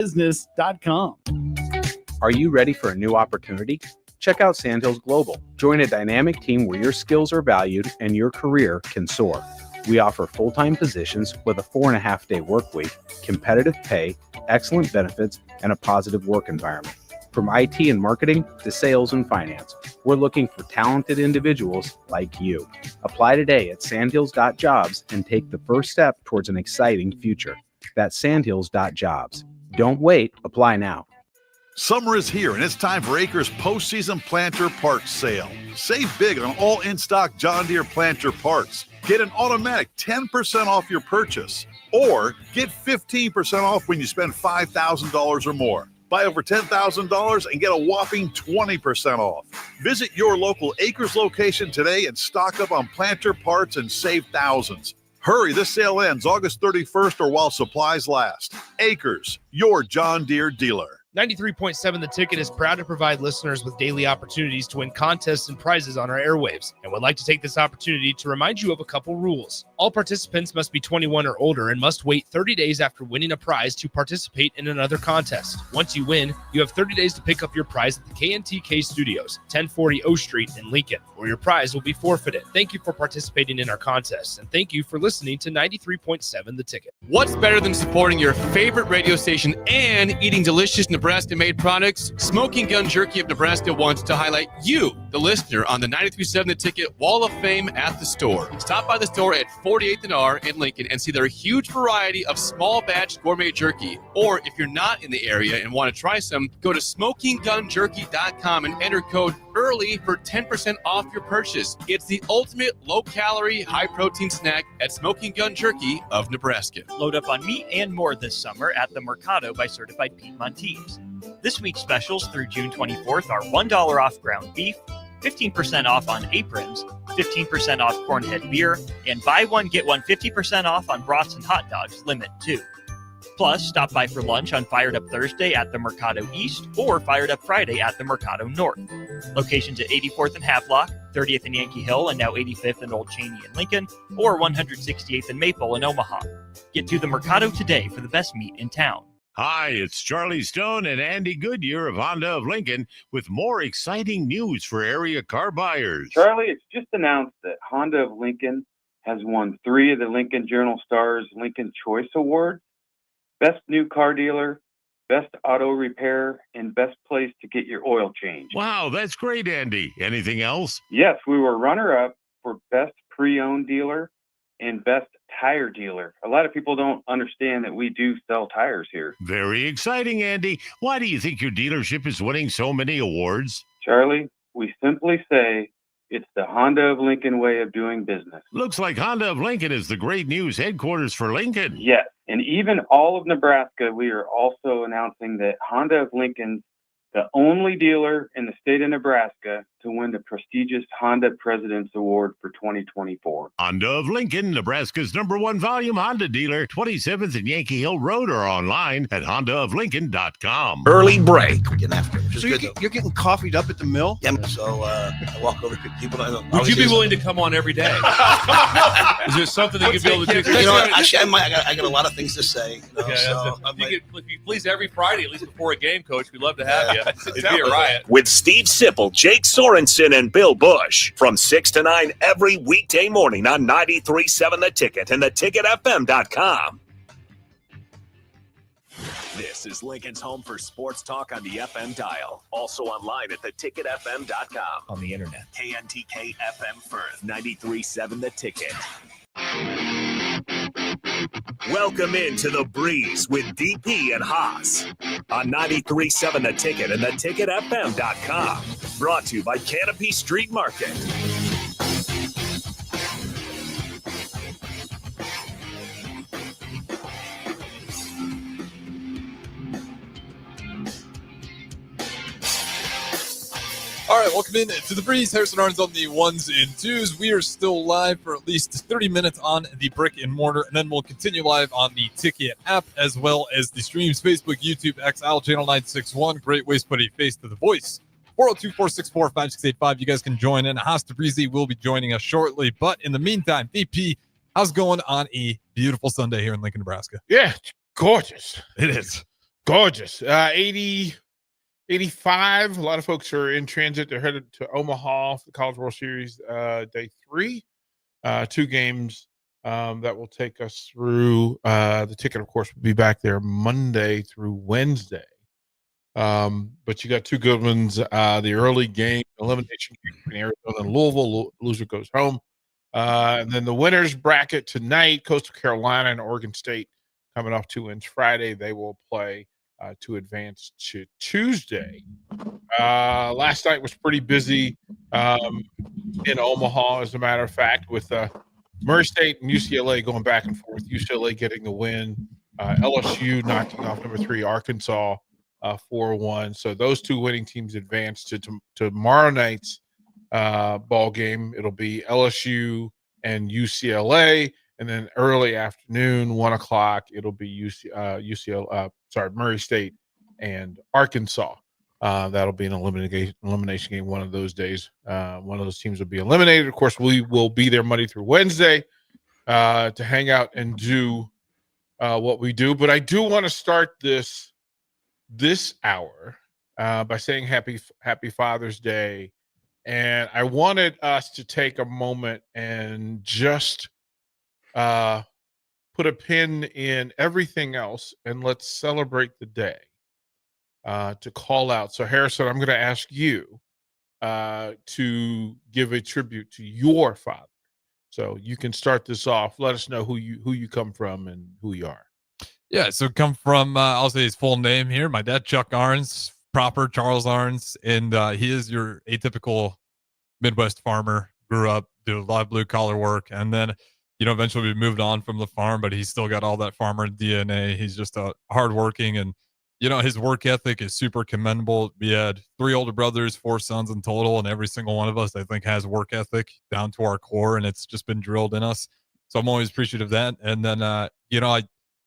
Business.com. Are you ready for a new opportunity? Check out Sandhills Global. Join a dynamic team where your skills are valued and your career can soar. We offer full-time positions with a 4.5-day work week, competitive pay, excellent benefits, and a positive work environment. From IT and marketing to sales and finance, we're looking for talented individuals like you. Apply today at sandhills.jobs and take the first step towards an exciting future. That's sandhills.jobs. Don't wait. Apply now. Summer is here, and it's time for Acres postseason planter parts sale. Save big on all in-stock John Deere planter parts. Get an automatic 10% off your purchase, or get 15% off when you spend $5,000 or more. Buy over $10,000 and get a whopping 20% off. Visit your local Acres location today and stock up on planter parts and save thousands. Hurry, this sale ends August 31st or while supplies last. Acres, your John Deere dealer. 93.7 The Ticket is proud to provide listeners with daily opportunities to win contests and prizes on our airwaves, and would like to take this opportunity to remind you of a couple rules. All participants must be 21 or older and must wait 30 days after winning a prize to participate in another contest. Once you win, you have 30 days to pick up your prize at the KNTK Studios, 1040 O Street in Lincoln, or your prize will be forfeited. Thank you for participating in our contests, and thank you for listening to 93.7 The Ticket. What's better than supporting your favorite radio station and eating delicious Nebraska-made products? Smoking Gun Jerky of Nebraska wants to highlight you, the listener, on the 93.7 The Ticket Wall of Fame at the store. Stop by the store at 48th and R in Lincoln and see their huge variety of small batch gourmet jerky. Or if you're not in the area and want to try some, go to smokinggunjerky.com and enter code EARLY for 10% off your purchase. It's the ultimate low-calorie, high-protein snack at Smoking Gun Jerky of Nebraska. Load up on meat and more this summer at the Mercado by Certified Piedmontese. This week's specials through June 24th are $1 off ground beef, 15% off on aprons, 15% off cornhead beer, and buy one, get one 50% off on brats and hot dogs, limit 2. Plus, stop by for lunch on Fired Up Thursday at the Mercado East or Fired Up Friday at the Mercado North. Locations at 84th and Havelock, 30th and Yankee Hill, and now 85th and Old Cheney in Lincoln, or 168th and Maple in Omaha. Get to the Mercado today for the best meat in town. Hi, it's Charlie Stone and Andy Goodyear of Honda of Lincoln with more exciting news for area car buyers. Charlie, it's just announced that Honda of Lincoln has won 3 of the Lincoln Journal-Star's Lincoln Choice Awards: Best New Car Dealer, Best Auto Repair, and Best Place to Get Your Oil Changed. Wow, that's great, Andy. Anything else? Yes, we were runner-up for Best Pre-Owned Dealer and Best Tire Dealer. A lot of people don't understand that we do sell tires here. Very exciting, Andy. Why do you think your dealership is winning so many awards? Charlie, we simply say it's the Honda of Lincoln way of doing business. Looks like Honda of Lincoln is the great news headquarters for Lincoln. Yes, and even all of Nebraska, we are also announcing that Honda of Lincoln's the only dealer in the state of Nebraska to win the prestigious Honda President's Award for 2024. Honda of Lincoln, Nebraska's #1 volume Honda dealer, 27th and Yankee Hill Road, or online at hondaoflincoln.com. Early break. We're getting after it, which is So good, you're getting coffeed up at the mill? Yeah, so I walk over to people. Would you be willing to come on every day? Is there something that you'd be able to do? You know what? Actually, I got a lot of things to say. You know, Okay, so if you please every Friday, at least before a game, Coach, we'd love to have you. It'd be a riot. With Steve Sipple, Jake Sorensen, and Bill Bush from 6 to 9 every weekday morning on 93.7 The Ticket and theticketfm.com. This is Lincoln's home for sports talk on the FM dial. Also online at theticketfm.com. On the internet. KNTK FM Firth, 93.7 The Ticket. Welcome into The Breeze with DP and Haas on 93.7 The Ticket and theticketfm.com. Brought to you by Canopy Street Market. All right, welcome in to The Breeze. Harrison Arns on the 1s and 2s. We are still live for at least 30 minutes on the Brick and Mortar, and then we'll continue live on the Ticket app as well as the streams, Facebook, YouTube, XL, Channel 961. Great ways to put a face to the voice. 402-464-5685. You guys can join in. Haas DeBreezy will be joining us shortly. But in the meantime, DP, how's it going on a beautiful Sunday here in Lincoln, Nebraska? Yeah, it's gorgeous. It is. Gorgeous. 80, 85. A lot of folks are in transit. They're headed to Omaha for the College World Series day 3. 2 games that will take us through. The ticket, of course, will be back there Monday through Wednesday. But you got 2 good ones. The early game, elimination game between Arizona and Louisville. Loser goes home. And then the winners bracket tonight, Coastal Carolina and Oregon State coming off 2 wins Friday. They will play to advance to Tuesday. Last night was pretty busy in Omaha, as a matter of fact, with Murray State and UCLA going back and forth. UCLA getting the win. LSU knocking off number 3 Arkansas 4-1. So those 2 winning teams advance to tomorrow night's ball game. It'll be LSU and UCLA, and then early afternoon, 1:00, it'll be Murray State and Arkansas. That'll be an elimination game one of those days. One of those teams will be eliminated. Of course, we will be there Monday through Wednesday to hang out and do what we do. But I do want to start this hour by saying happy Father's Day. And I wanted us to take a moment and just put a pin in everything else, and let's celebrate the day to call out. So, Harrison, I'm going to ask you to give a tribute to your father. So you can start this off. Let us know who you come from and who you are. Yeah, so come from, I'll say his full name here. My dad, Chuck Arns, proper Charles Arns, and he is your atypical Midwest farmer. Grew up, did a lot of blue collar work, and then eventually we moved on from the farm, but he's still got all that farmer DNA. He's just a hardworking, and his work ethic is super commendable. We had 3 older brothers, 4 sons in total, and every single one of us, I think, has work ethic down to our core, and it's just been drilled in us. So I'm always appreciative of that. And then,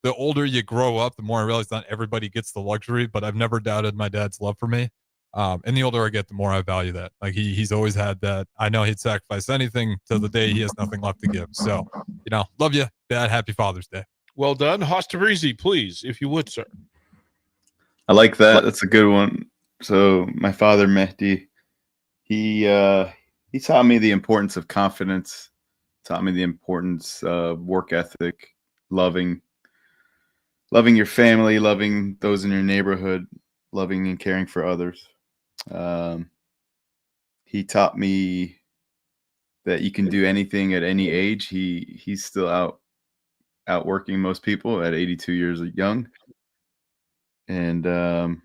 the older you grow up, the more I realize not everybody gets the luxury, but I've never doubted my dad's love for me. And the older I get, the more I value that. Like he's always had that. I know he'd sacrifice anything till the day he has nothing left to give. So, love you, Dad. Happy Father's Day. Well done. Hoss Tabrizi, please, if you would, sir. I like that. That's a good one. So my father, Mehdi, he taught me the importance of confidence, taught me the importance of work ethic, loving your family, loving those in your neighborhood, loving and caring for others. He taught me that you can do anything at any age. He's still out working most people at 82 years young. And I'm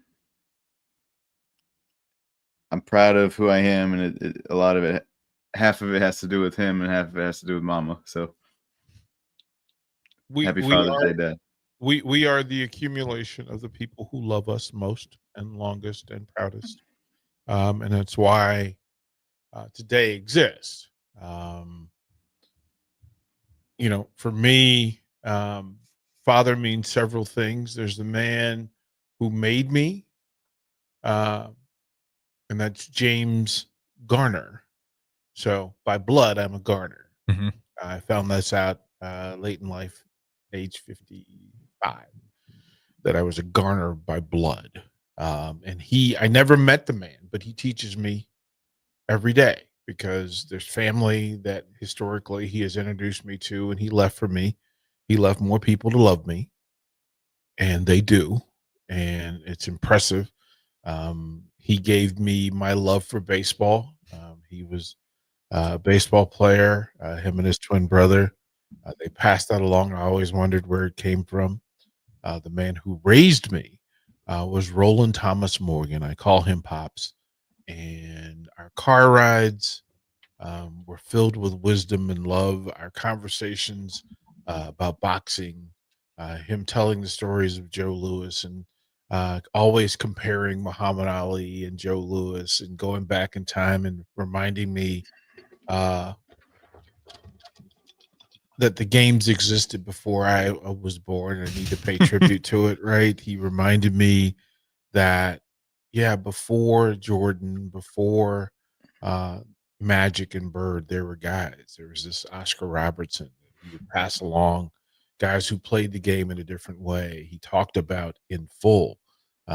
proud of who I am, and a lot of it, half of it has to do with him and half of it has to do with Mama. So happy Father's Day, Dad. We are the accumulation of the people who love us most and longest and proudest. And that's why today exists. For me, father means several things. There's the man who made me, and that's James Garner. So by blood, I'm a Garner. Mm-hmm. I found this out late in life, age 55, that I was a Garner by blood. And I never met the man, but he teaches me every day because there's family that historically he has introduced me to, and he left for me. He left more people to love me, and they do. And it's impressive. He gave me my love for baseball. He was a baseball player, him and his twin brother. They passed that along. I always wondered where it came from. The man who raised me was Roland Thomas Morgan. I call him Pops. And our car rides were filled with wisdom and love. Our conversations about boxing, him telling the stories of Joe Louis, and always comparing Muhammad Ali and Joe Louis, and going back in time and reminding me that the games existed before I was born. I need to pay tribute to it, right? He reminded me that, before Jordan, before Magic and Bird, there were guys. There was this Oscar Robertson that he would pass along, guys who played the game in a different way. He talked about in full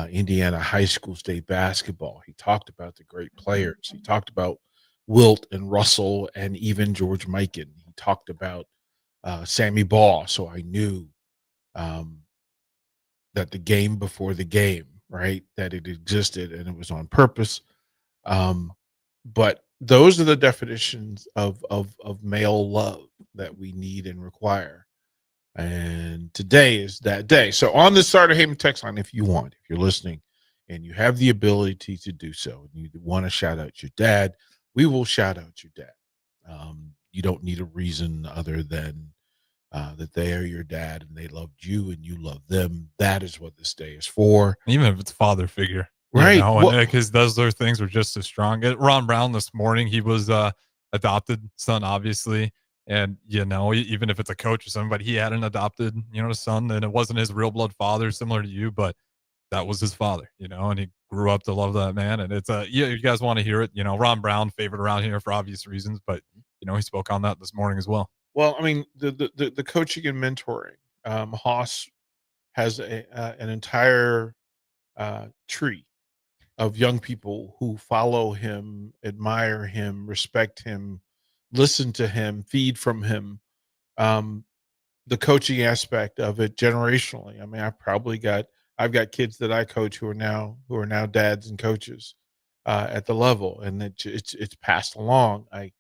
Indiana high school state basketball. He talked about the great players. He talked about Wilt and Russell and even George Mikan. He talked about Sammy Baugh. So I knew that the game before the game, right, that it existed and it was on purpose. But those are the definitions of male love that we need and require. And today is that day. So on the Starter Heyman text line, if you're listening and you have the ability to do so, and you want to shout out your dad, we will shout out your dad. You don't need a reason other than that they are your dad and they loved you and you love them. That is what this day is for. Even if it's father figure. Right. Because those other things are just as strong. Ron Brown this morning, he was adopted son, obviously. And, even if it's a coach or somebody, he had an adopted, son, and it wasn't his real blood father, similar to you, but that was his father, and he grew up to love that man. And it's you guys want to hear it, Ron Brown favorite around here for obvious reasons, but he spoke on that this morning as well. Well, I mean, the coaching and mentoring, Haas has an entire tree of young people who follow him, admire him, respect him, listen to him, feed from him. The coaching aspect of it generationally. I mean, I've got kids that I coach who are now dads and coaches at the level, and it's passed along. I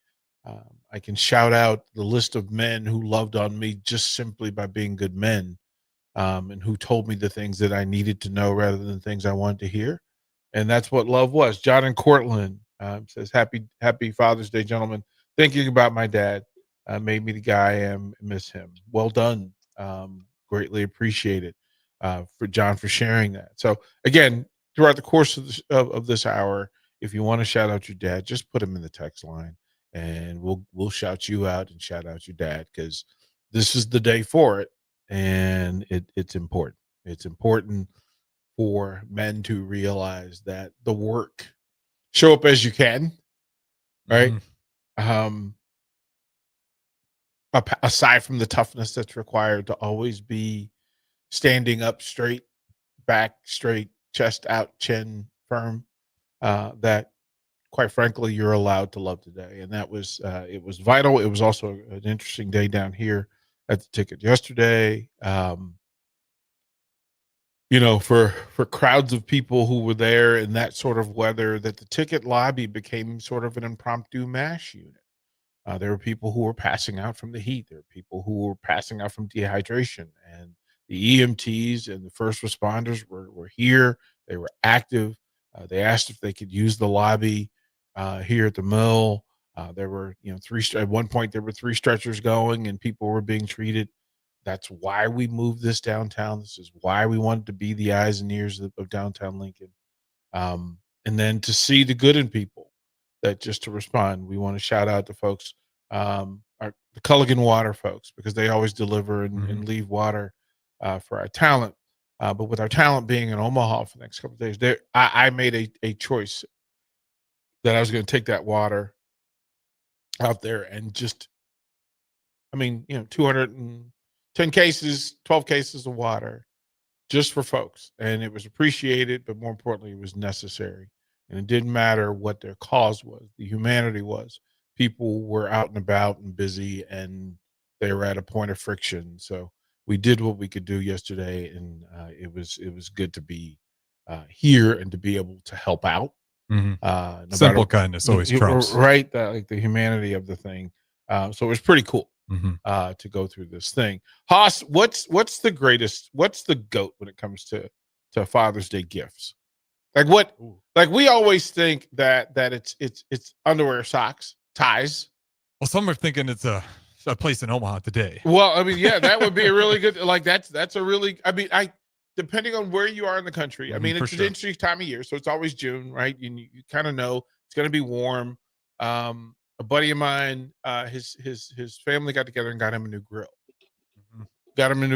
can shout out the list of men who loved on me just simply by being good men, and who told me the things that I needed to know rather than things I wanted to hear. And that's what love was. John and Cortland says, happy Father's Day, gentlemen. Thinking about my dad made me the guy I am. Miss him. Well done. Greatly appreciate it for John for sharing that. So again, throughout the course of this hour, if you want to shout out your dad, just put him in the text line, and we'll shout you out and shout out your dad, because this is the day for it, and it's important. It's important for men to realize that the work, show up as you can, right? Aside from the toughness that's required to always be standing up straight, back straight, chest out, chin firm, that quite frankly you're allowed to love today. And that was it was vital. It was also an interesting day down here at the ticket yesterday. For crowds of people who were there in that sort of weather, that the ticket lobby became sort of an impromptu MASH unit. There were people who were passing out from the heat. There were people who were passing out from dehydration. And the EMTs and the first responders were here. They were active. They asked if they could use the lobby here at the mill. There were, at one point there were 3 stretchers going and people were being treated. That's why we moved this downtown. This is why we wanted to be the eyes and ears of downtown Lincoln. And then to see the good in people, that just to respond, we want to shout out to folks, the Culligan Water folks, because they always deliver and leave water for our talent. But with our talent being in Omaha for the next couple of days, I made a choice that I was going to take that water out there and 210 cases, 12 cases of water just for folks. And it was appreciated, but more importantly, it was necessary. And it didn't matter what their cause was. The humanity was. People were out and about and busy, and they were at a point of friction. So we did what we could do yesterday, and it was good to be here and to be able to help out. Simple kindness always trumps. Right? Like the humanity of the thing. So it was pretty cool to go through this thing. Haas, what's the GOAT when it comes to Father's Day gifts? Like we always think that it's underwear, socks, ties. Well, some are thinking it's a place in Omaha today. Well, I mean, yeah, that would be a really good, that's a really, depending on where you are in the country. I mean, it's an interesting time of year. So it's always June, right? You kind of know it's going to be warm. A buddy of mine, his family got together and got him a new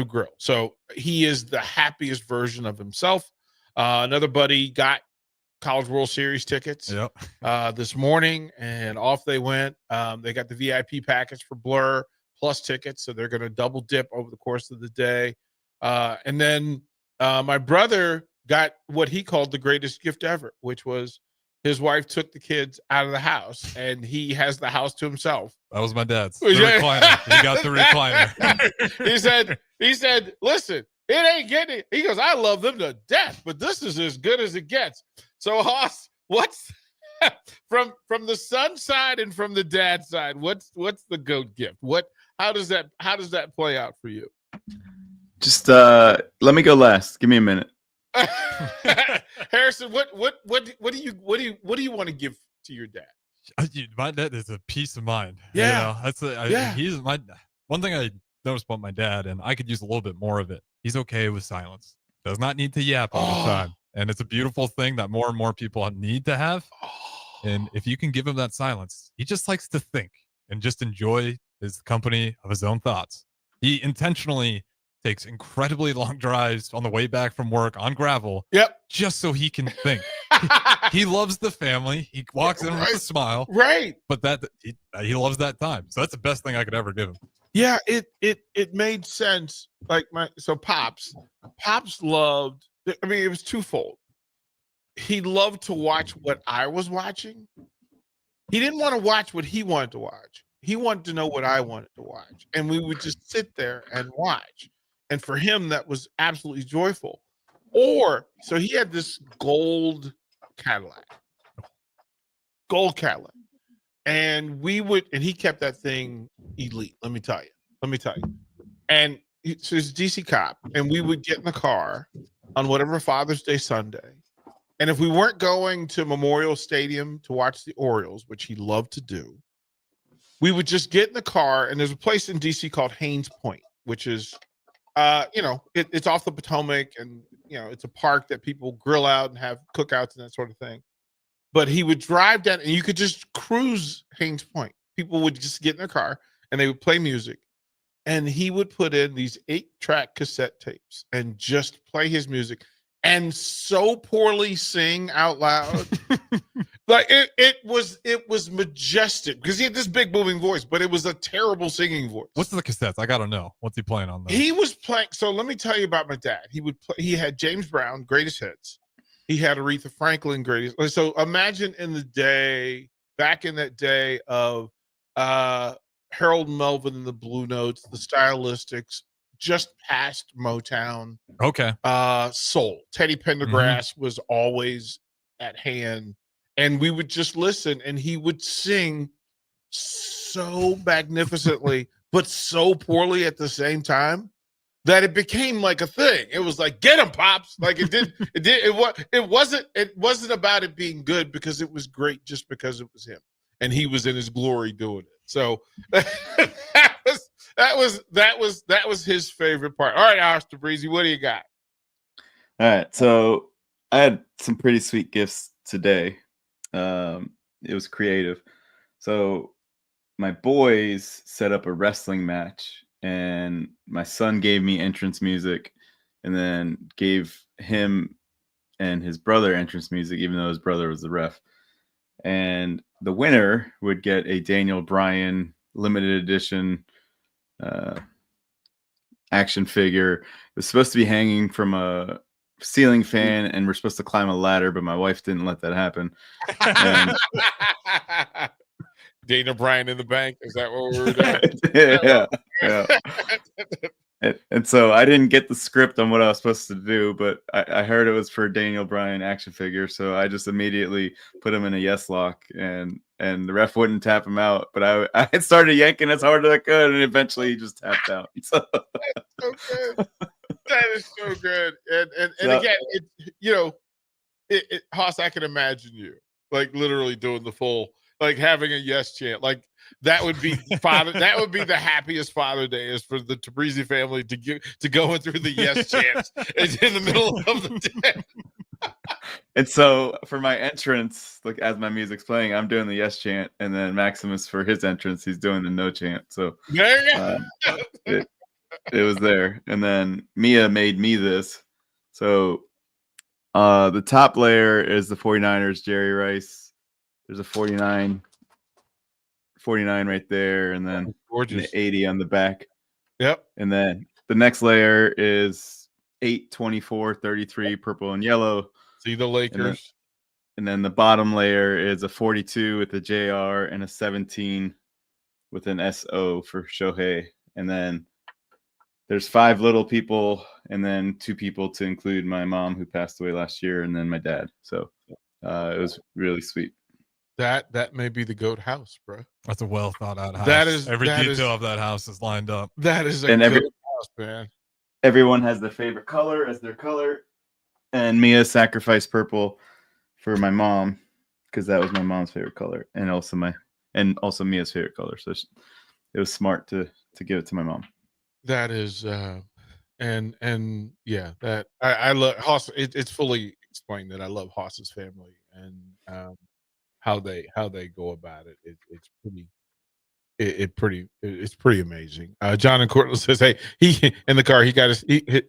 grill. So he is the happiest version of himself. Another buddy got College World Series tickets this morning, and off they went. They got the VIP package for Blur plus tickets, so they're going to double dip over the course of the day. And then my brother got what he called the greatest gift ever, which was his wife took the kids out of the house and he has the house to himself. That was my dad's. The recliner. He got the recliner. he said, listen, it ain't getting it. He goes, I love them to death, but this is as good as it gets. So Hoss, what's from the son side and from the dad side, what's the GOAT gift? How does that play out for you? Just let me go last. Give me a minute. Harrison, what do you want to give to your dad? My dad is a peace of mind. Yeah. He's my one thing I noticed about my dad, and I could use a little bit more of it. He's okay with silence. Does not need to yap all the time. And it's a beautiful thing that more and more people need to have. And if you can give him that silence, he just likes to think and just enjoy his company of his own thoughts. He intentionally takes incredibly long drives on the way back from work on gravel. Yep. Just so he can think. He loves the family. He walks in with a smile. Right. But he loves that time. So that's the best thing I could ever give him. Yeah, it made sense. Like Pops loved, I mean, it was twofold. He loved to watch what I was watching. He didn't want to watch what he wanted to watch. He wanted to know what I wanted to watch. And we would just sit there and watch. And for him, that was absolutely joyful. So he had this gold Cadillac. And he kept that thing elite. Let me tell you. And so it's DC Cop. And we would get in the car on whatever Father's Day Sunday. And if we weren't going to Memorial Stadium to watch the Orioles, which he loved to do, we would just get in the car. And there's a place in DC called Haynes Point, which is, it's off the Potomac, and it's a park that people grill out and have cookouts and that sort of thing. But he would drive down, and you could just cruise Haynes Point. People would just get in their car, and they would play music, and he would put in these 8-track cassette tapes and just play his music, and so poorly sing out loud. Like it was majestic because he had this big booming voice, but it was a terrible singing voice. What's the cassettes? I gotta know. What's he playing on those? He was playing. So let me tell you about my dad. He had James Brown, greatest hits. He had Aretha Franklin, greatest. So imagine back in that day of Harold Melvin and the Blue Notes, the Stylistics, just past Motown. Okay. Soul. Teddy Pendergrass was always at hand. And we would just listen, and he would sing so magnificently, but so poorly at the same time that it became like a thing. It was like, get him, Pops. Like it wasn't about it being good because it was great just because it was him. And he was in his glory doing it. So that was his favorite part. All right, Austin Breezy, what do you got? All right. So I had some pretty sweet gifts today. It was creative. So my boys set up a wrestling match, and my son gave me entrance music, and then gave him and his brother entrance music, even though his brother was the ref. And the winner would get a Daniel Bryan limited edition action figure. It was supposed to be hanging from a ceiling fan, and we're supposed to climb a ladder, but my wife didn't let that happen. And Daniel Bryan in the bank, is that what we were doing? yeah. And so I didn't get the script on what I was supposed to do, but I heard it was for a Daniel Bryan action figure, so I just immediately put him in a yes lock, and the ref wouldn't tap him out, but I had started yanking as hard as I could, and eventually he just tapped out. So. That's so good. That is so good. And again, Hoss, I can imagine you like literally doing the full, like having a yes chant. Like that would be the happiest Father Day is for the Tabrizi family to go in through the yes chants in the middle of the day. And so for my entrance, like as my music's playing, I'm doing the yes chant, and then Maximus for his entrance, he's doing the no chant. So there you go. It was there. And then Mia made me this. So the top layer is the 49ers, Jerry Rice. There's a 49 right there, and then gorgeous. The 80 on the back. Yep. And then the next layer is 8, 24, 33, purple and yellow. See the Lakers. And then the bottom layer is a 42 with a JR and a 17 with an SO for Shohei. And then there's 5 little people and then 2 people to include my mom who passed away last year and then my dad. So it was really sweet. That may be the GOAT house, bro. That's a well thought out house. That is every that detail is- of that house is lined up. That is a And GOAT every- house, man. Everyone has their favorite color as their color. And Mia sacrificed purple for my mom because that was my mom's favorite color and also Mia's favorite color. So it was smart to give it to my mom. That is and yeah, that I love Haas. It's fully explained that I love Haas's family and how they go about it. It's pretty amazing. John and Cortland says, hey, he in the car,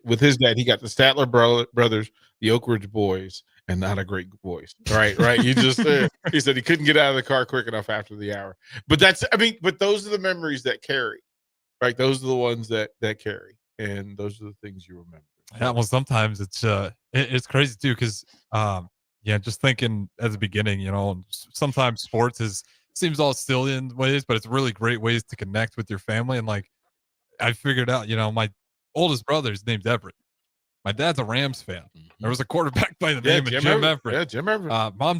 with his dad, he got the Statler brothers, the Oak Ridge boys, and not a great voice. Right. You just he said he couldn't get out of the car quick enough after the hour. But but those are the memories that carry. Right. Those are the ones that carry. And those are the things you remember. Yeah, well, sometimes it's crazy too, because just thinking at the beginning, sometimes sports seems all silly in ways, but it's really great ways to connect with your family. And like I figured out, my oldest brother's named Everett. My dad's a Rams fan. There was a quarterback by the name of Jim Everett. Yeah, Jim Everett. Mom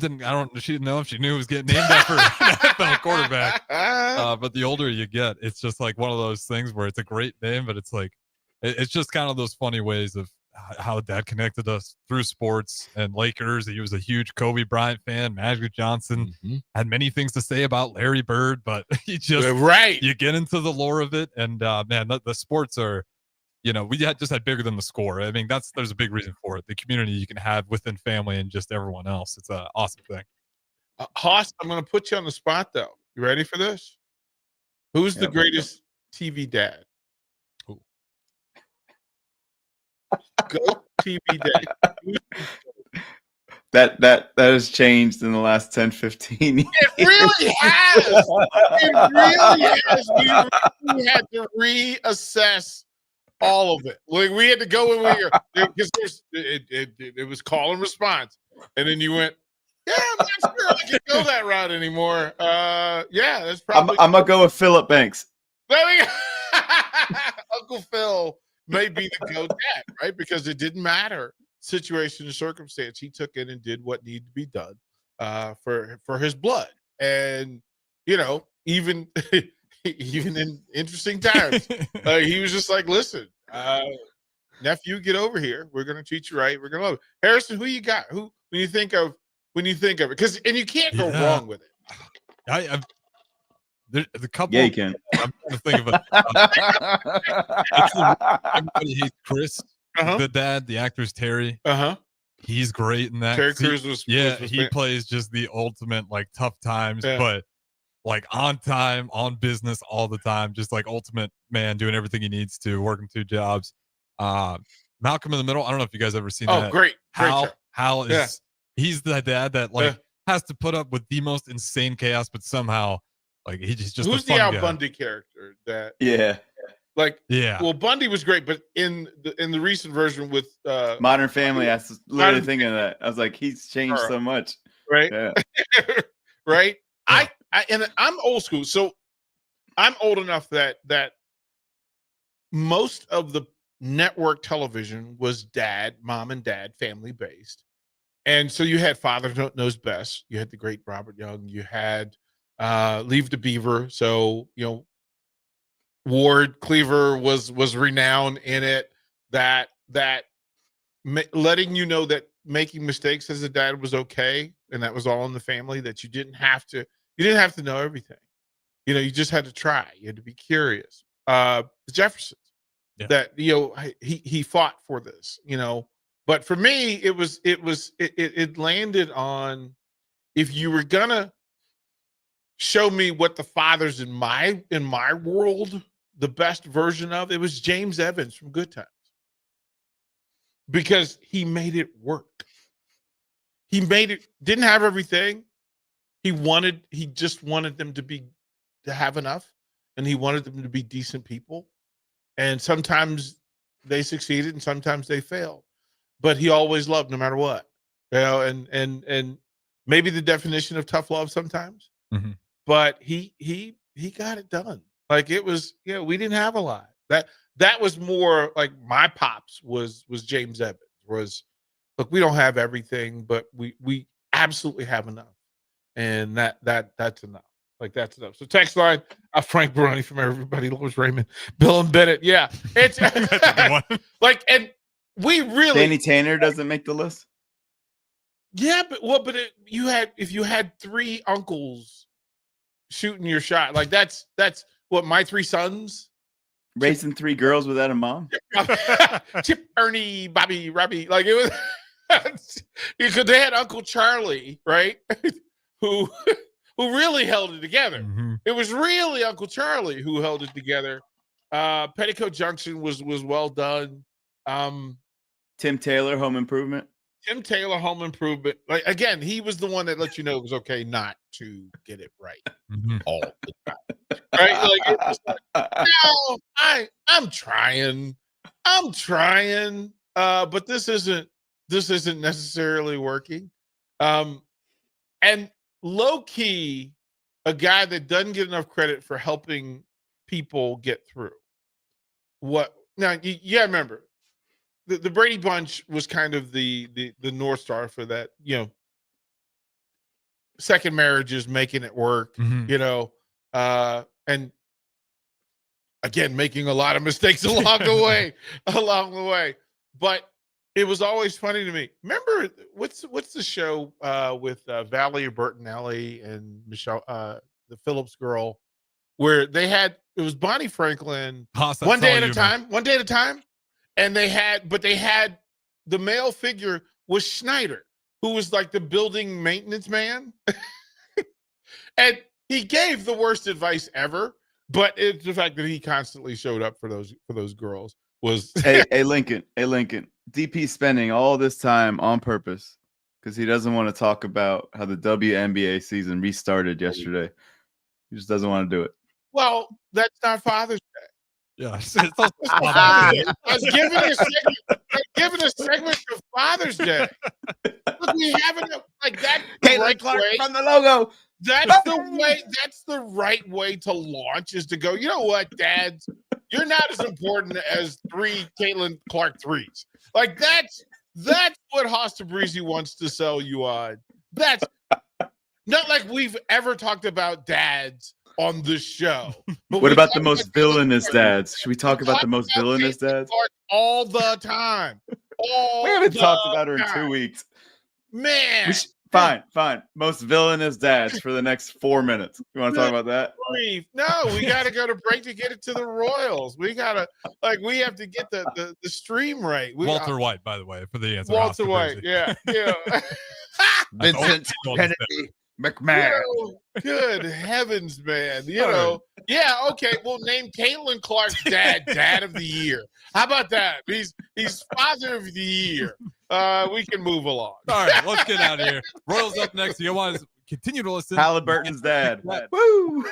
she didn't know if she knew he was getting named after an NFL quarterback. But the older you get, it's just like one of those things where it's a great name, but it's like it's just kind of those funny ways of how dad connected us through sports and Lakers. He was a huge Kobe Bryant fan. Magic Johnson had many things to say about Larry Bird, but you get into the lore of it. And man, the sports are, we just had bigger than the score. I mean, there's a big reason for it. The community you can have within family and just everyone else. It's an awesome thing. Haas, I'm going to put you on the spot though. You ready for this? Who's the greatest TV dad? Go TV dad. That has changed in the last 10, 15 years. It really has. It really has. We had to reassess all of it. Like we had to go in here because it was call and response, and then you went, "Yeah, I'm not sure I can go that route anymore." Yeah, that's probably. I'm gonna go with Philip Banks. There we go. Uncle Phil may be the GOAT dad, right? Because it didn't matter situation and circumstance. He took in and did what needed to be done for his blood. And, even in interesting times, he was just like, listen, nephew, get over here. We're going to treat you right. We're going to love it. Harrison, who you got? Who, when you think of it, and you can't go wrong with it. There's a couple. Yeah, you can. I'm trying to think of everybody hates Chris, the dad. The actor's Terry. He's great in that. Terry Crews was he plays just the ultimate like tough times, but like on time, on business all the time. Just like ultimate man, doing everything he needs to, working 2 jobs. Malcolm in the Middle. I don't know if you guys ever seen that. Oh, great! Hal is he's the dad that has to put up with the most insane chaos, but somehow. Like he's just who's the Al Bundy character that well Bundy was great, but in the recent version with Modern Family, I was literally thinking of that. I was like, he's changed so much, right? Yeah. Right. I'm old school, so I'm old enough that most of the network television was mom and dad, family based, and so you had Father Knows Best, you had the great Robert Young, you had Leave the Beaver. So, Ward Cleaver was renowned in it, that letting you know that making mistakes as a dad was okay. And that was all in the family, that you didn't have to know everything. You just had to try. You had to be curious. The Jeffersons that, he fought for this, but for me, it landed on, if you were gonna show me what the fathers in my world, the best version of, it was James Evans from Good Times, because he made it work. He didn't have everything. He just wanted them to have enough, and he wanted them to be decent people. And sometimes they succeeded and sometimes they failed, but he always loved no matter what, and maybe the definition of tough love sometimes, but he got it done. Like it was, we didn't have a lot. That was more like my pops was James Evans was, look, we don't have everything, but we absolutely have enough. And that's enough. Like that's enough. So text line, Frank Baroni from everybody, Lois Raymond, Bill and Bennett. Yeah. It's like, and we really Danny Tanner doesn't make the list. Yeah, but if you had 3 uncles shooting your shot, like that's what my 3 sons raising 3 girls without a mom. Chip, Ernie, Bobby, Robbie, like it was because they had Uncle Charlie, right? who really held it together. It was really Uncle Charlie who held it together. Petticoat Junction was well done. Tim Taylor, Home Improvement. Tim Taylor, Home Improvement. Like again, he was the one that let you know it was okay not to get it right all the time. Right? Like it was like, no, I'm trying. But this isn't necessarily working. And low key, a guy that doesn't get enough credit for helping people get through. What now? You gotta remember, the Brady Bunch was kind of the North Star for that. Second marriages, making it work. And again, making a lot of mistakes along the way. But it was always funny to me. Remember what's the show with Valerie Bertinelli and Michelle, the Phillips girl, where it was Bonnie Franklin, one day at a time, and they had the male figure was Schneider, who was like the building maintenance man, and he gave the worst advice ever. But it's the fact that he constantly showed up for those girls was hey Lincoln. DP spending all this time on purpose because he doesn't want to talk about how the WNBA season restarted yesterday. He just doesn't want to do it. Well, that's not Father's Day. Yeah, I was giving a segment to Father's Day. Look, we haven't like that. Caitlin Clark from the logo. That's the way. That's the right way to launch is to go. You know what, dads? You're not as important as 3 Caitlin Clark threes. Like that's what Haas Tabrizi wants to sell you on. That's not like we've ever talked about dads on this show. But what about the most villainous dads? Should we talk about the most villainous dads? All the time. We haven't talked about her in 2 weeks. Man. Fine. Most villainous dads for the next 4 minutes. You want to talk about that? No, we got to go to break to get it to the Royals. We have to get the stream right. Walter White, by the way, for the answer. Walter White, yeah. Vincent Kennedy McMahon. Good heavens, man. Okay. We'll name Caitlin Clark's dad of the year. How about that? He's father of the year. We can move along. All right, let's get out of here. Royals up next. You want to continue to listen. Halliburton's dad. Woo!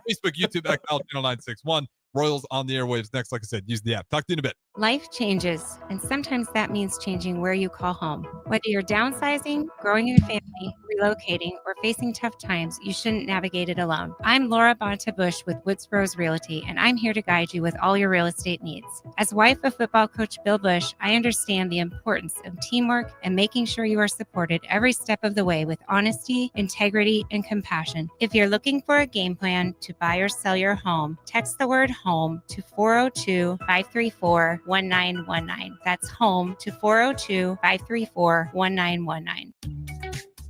Facebook, YouTube, XL, Channel 961. Royals on the airwaves next. Like I said, use the app. Talk to you in a bit. Life changes, and sometimes that means changing where you call home. Whether you're downsizing, growing your family, relocating, or facing tough times, you shouldn't navigate it alone. I'm Laura Bonta Bush with Woods Rose Realty, and I'm here to guide you with all your real estate needs. As wife of football coach Bill Bush, I understand the importance of teamwork and making sure you are supported every step of the way with honesty, integrity, and compassion. If you're looking for a game plan to buy or sell your home, text the word home to 402-534-1919. That's home to 402-534-1919.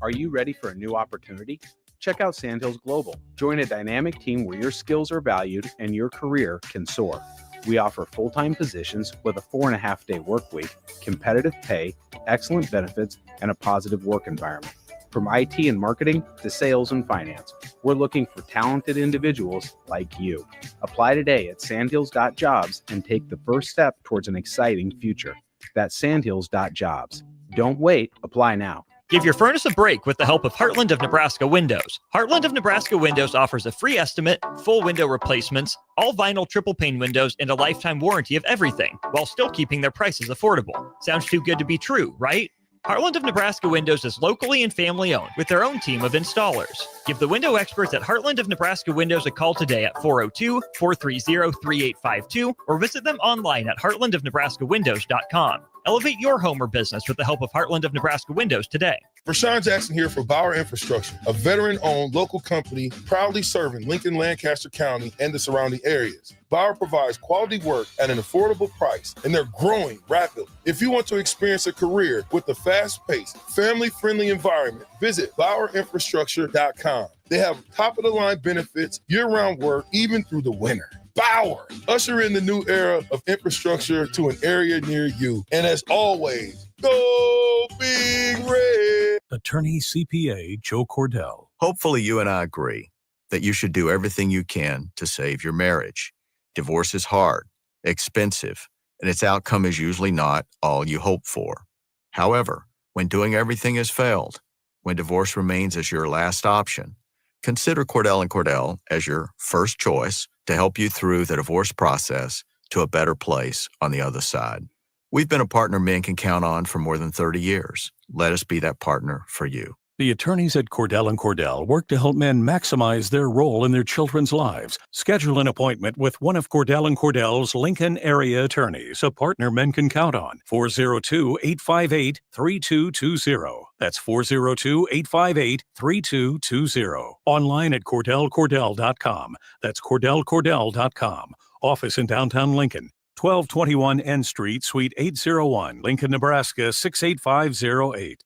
Are you ready for a new opportunity? Check out Sandhills Global. Join a dynamic team where your skills are valued and your career can soar. We offer full-time positions with a 4.5-day work week, competitive pay, excellent benefits, and a positive work environment. From IT and marketing to sales and finance, we're looking for talented individuals like you. Apply today at sandhills.jobs and take the first step towards an exciting future. That's sandhills.jobs. Don't wait, apply now. Give your furnace a break with the help of Heartland of Nebraska Windows. Heartland of Nebraska Windows offers a free estimate, full window replacements, all vinyl triple pane windows, and a lifetime warranty of everything, while still keeping their prices affordable. Sounds too good to be true, right? Heartland of Nebraska Windows is locally and family owned with their own team of installers. Give the window experts at Heartland of Nebraska Windows a call today at 402-430-3852 or visit them online at heartlandofnebraskawindows.com. Elevate your home or business with the help of Heartland of Nebraska Windows today. Rashawn Jackson here for Bauer Infrastructure, a veteran-owned local company proudly serving Lincoln, Lancaster County, and the surrounding areas. Bauer provides quality work at an affordable price, and they're growing rapidly. If you want to experience a career with a fast-paced, family-friendly environment, visit BauerInfrastructure.com. They have top-of-the-line benefits, year-round work, even through the winter. Bauer, usher in the new era of infrastructure to an area near you. And as always, go Big Red. Attorney CPA Joe Cordell. Hopefully you and I agree that you should do everything you can to save your marriage. Divorce is hard, expensive, and its outcome is usually not all you hope for. However, when doing everything has failed, when divorce remains as your last option, consider Cordell & Cordell as your first choice to help you through the divorce process to a better place on the other side. We've been a partner men can count on for more than 30 years. Let us be that partner for you. The attorneys at Cordell & Cordell work to help men maximize their role in their children's lives. Schedule an appointment with one of Cordell & Cordell's Lincoln area attorneys, a partner men can count on. 402-858-3220. That's 402-858-3220. Online at CordellCordell.com. That's CordellCordell.com. Office in downtown Lincoln. 1221 N Street, Suite 801, Lincoln, Nebraska 68508.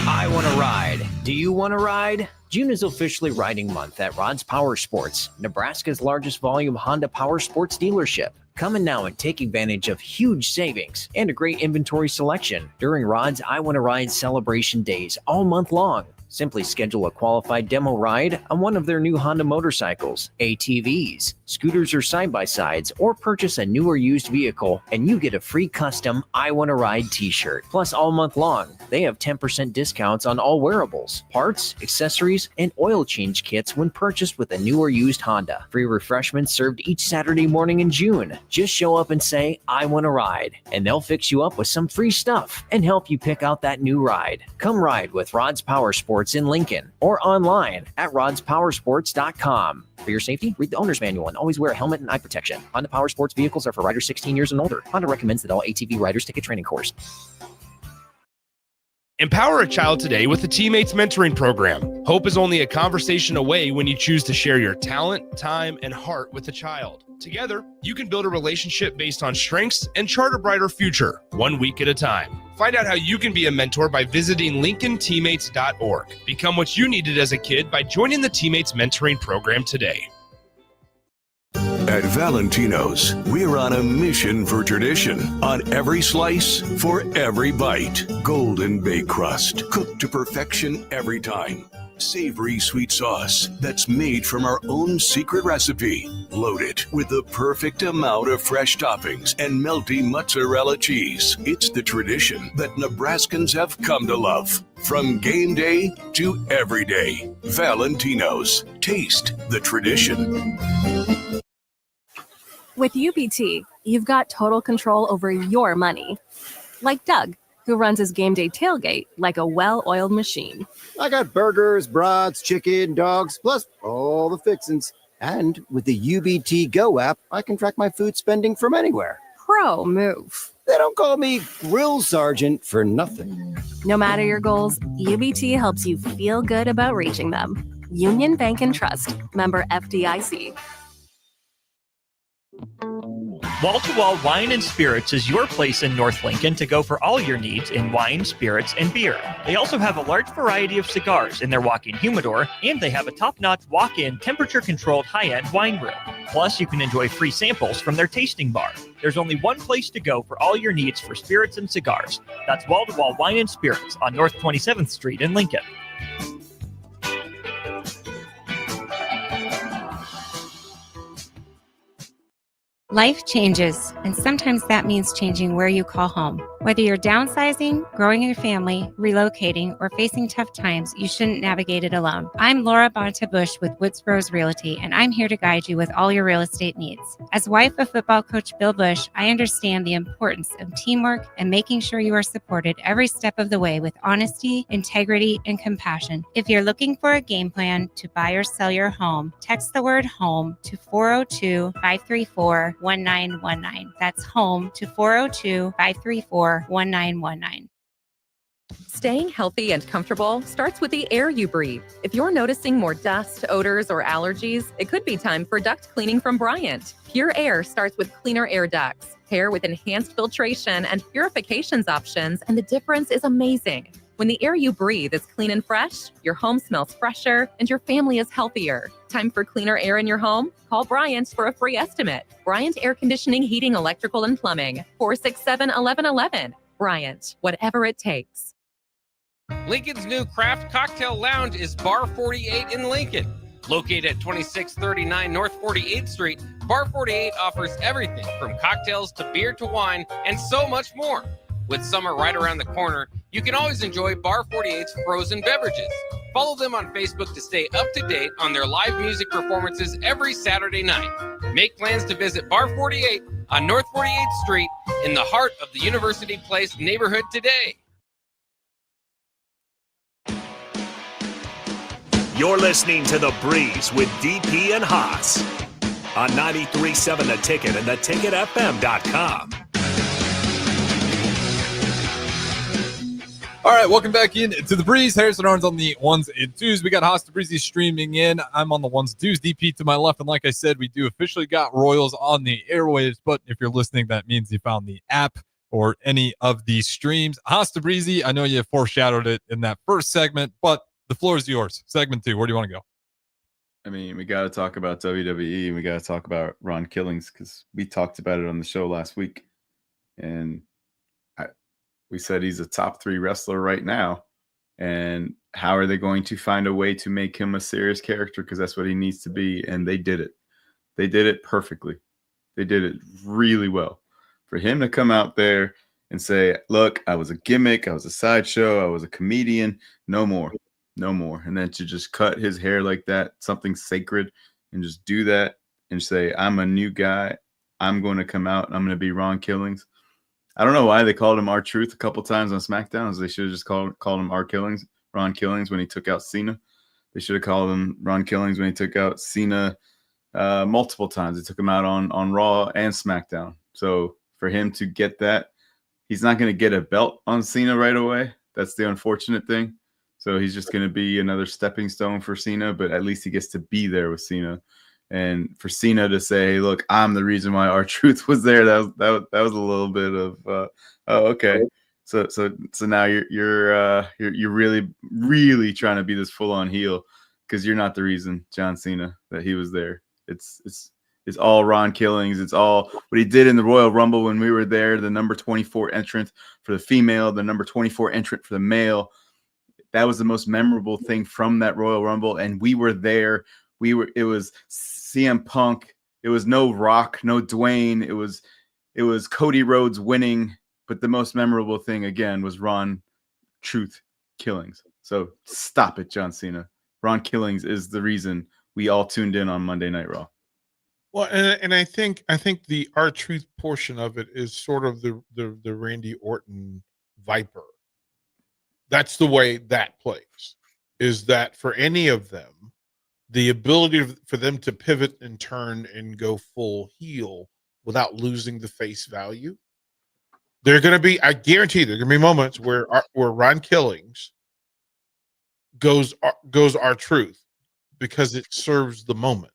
I want to ride. Do you want to ride? June is officially riding month at Rod's Power Sports, Nebraska's largest volume Honda Power Sports dealership. Come in now and take advantage of huge savings and a great inventory selection during Rod's I Want to Ride celebration days all month long. Simply schedule a qualified demo ride on one of their new Honda motorcycles, ATVs, scooters, or side-by-sides, or purchase a new or used vehicle, and you get a free custom I Want to Ride t-shirt. Plus, all month long, they have 10% discounts on all wearables, parts, accessories, and oil change kits when purchased with a new or used Honda. Free refreshments served each Saturday morning in June. Just show up and say, I want to ride, and they'll fix you up with some free stuff and help you pick out that new ride. Come ride with Rod's Power Sports in Lincoln or online at rodspowersports.com. For your safety, read the owner's manual and always wear a helmet and eye protection. Honda Power Sports vehicles are for riders 16 years and older. Honda recommends that all ATV riders take a training course. Empower a child today with the Teammates Mentoring Program. Hope is only a conversation away when you choose to share your talent, time, and heart with a child. Together, you can build a relationship based on strengths and chart a brighter future, 1 week at a time. Find out how you can be a mentor by visiting LincolnTeammates.org. Become what you needed as a kid by joining the Teammates Mentoring Program today. At Valentino's, we're on a mission for tradition. On every slice, for every bite. Golden baked crust, cooked to perfection every time. Savory sweet sauce that's made from our own secret recipe. Loaded with the perfect amount of fresh toppings and melty mozzarella cheese. It's the tradition that Nebraskans have come to love. From game day to every day. Valentino's. Taste the tradition. With UBT, you've got total control over your money. Like Doug, who runs his game day tailgate like a well-oiled machine. I got burgers, brats, chicken, dogs, plus all the fixins. And with the UBT Go app, I can track my food spending from anywhere. Pro move. They don't call me Grill Sergeant for nothing. No matter your goals, UBT helps you feel good about reaching them. Union Bank and Trust. Member FDIC. Wall to Wall Wine and Spirits is your place in North Lincoln to go for all your needs in wine, spirits, and beer. They also have a large variety of cigars in their walk-in humidor, and they have a top-notch walk-in temperature-controlled high-end wine room. Plus, you can enjoy free samples from their tasting bar. There's only one place to go for all your needs for spirits and cigars. That's Wall to Wall Wine and Spirits on North 27th Street in Lincoln. Life changes, and sometimes that means changing where you call home. Whether you're downsizing, growing your family, relocating, or facing tough times, you shouldn't navigate it alone. I'm Laura Bonta Bush with Woods Bros Realty, and I'm here to guide you with all your real estate needs. As wife of football coach Bill Bush, I understand the importance of teamwork and making sure you are supported every step of the way with honesty, integrity, and compassion. If you're looking for a game plan to buy or sell your home, text the word HOME to 402-534-1919. That's HOME to 402-534-1919. Staying healthy and comfortable starts with the air you breathe. If you're noticing more dust, odors, or allergies, it could be time for duct cleaning from Bryant. Pure Air starts with cleaner air ducts. Pair with enhanced filtration and purifications options, and the difference is amazing. When the air you breathe is clean and fresh, your home smells fresher and your family is healthier. Time for cleaner air in your home? Call Bryant for a free estimate. Bryant Air Conditioning, Heating, Electrical, and Plumbing. 467-1111. Bryant, whatever it takes. Lincoln's new craft cocktail lounge is Bar 48 in Lincoln. Located at 2639 North 48th Street, Bar 48 offers everything from cocktails to beer to wine and so much more. With summer right around the corner, you can always enjoy Bar 48's frozen beverages. Follow them on Facebook to stay up to date on their live music performances every Saturday night. Make plans to visit Bar 48 on North 48th Street in the heart of the University Place neighborhood today. You're listening to The Breeze with DP and Haas on 93.7 The Ticket and theticketfm.com. All right, welcome back in to The Breeze. Harrison Arns on the ones and twos. We got Haas to Breezy streaming in. I'm on the ones and twos. DP to my left. And like I said, we do officially got Royals on the airwaves. But if you're listening, that means you found the app or any of these streams. Haas to Breezy, I know you foreshadowed it in that first segment, but the floor is yours. Segment 2, where do you want to go? I mean, we got to talk about WWE and we got to talk about Ron Killings because we talked about it on the show last week. And we said he's a top 3 wrestler right now. And how are they going to find a way to make him a serious character? Because that's what he needs to be. And they did it. They did it perfectly. They did it really well. For him to come out there and say, look, I was a gimmick. I was a sideshow. I was a comedian. No more. No more. And then to just cut his hair like that, something sacred, and just do that and say, I'm a new guy. I'm going to come out and I'm going to be Ron Killings. I don't know why they called him R-Truth a couple times on SmackDown. They should have just called him Ron Killings when he took out Cena. They should have called him Ron Killings when he took out Cena multiple times. They took him out on Raw and SmackDown. So for him to get that, he's not going to get a belt on Cena right away. That's the unfortunate thing. So he's just going to be another stepping stone for Cena, but at least he gets to be there with Cena. And for Cena to say, hey, look, I'm the reason why R-Truth was there, that was a little bit of oh, okay. So now you're really, really trying to be this full-on heel because you're not the reason, John Cena, that he was there. It's all Ron Killings. It's all what he did in the Royal Rumble when we were there, the number 24 entrant for the female, the number 24 entrant for the male. That was the most memorable thing from that Royal Rumble, and we were there. It was CM Punk. It was no Rock, no Dwayne. It was Cody Rhodes winning, but the most memorable thing again was Ron Truth Killings. So stop it, John Cena. Ron Killings is the reason we all tuned in on Monday Night Raw. Well, and I think the R-Truth portion of it is sort of the Randy Orton Viper. That's the way that plays. Is that for any of them, the ability for them to pivot and turn and go full heel without losing the face value. They're going to be, I guarantee there are going to be moments where Ron Killings goes R-Truth because it serves the moment.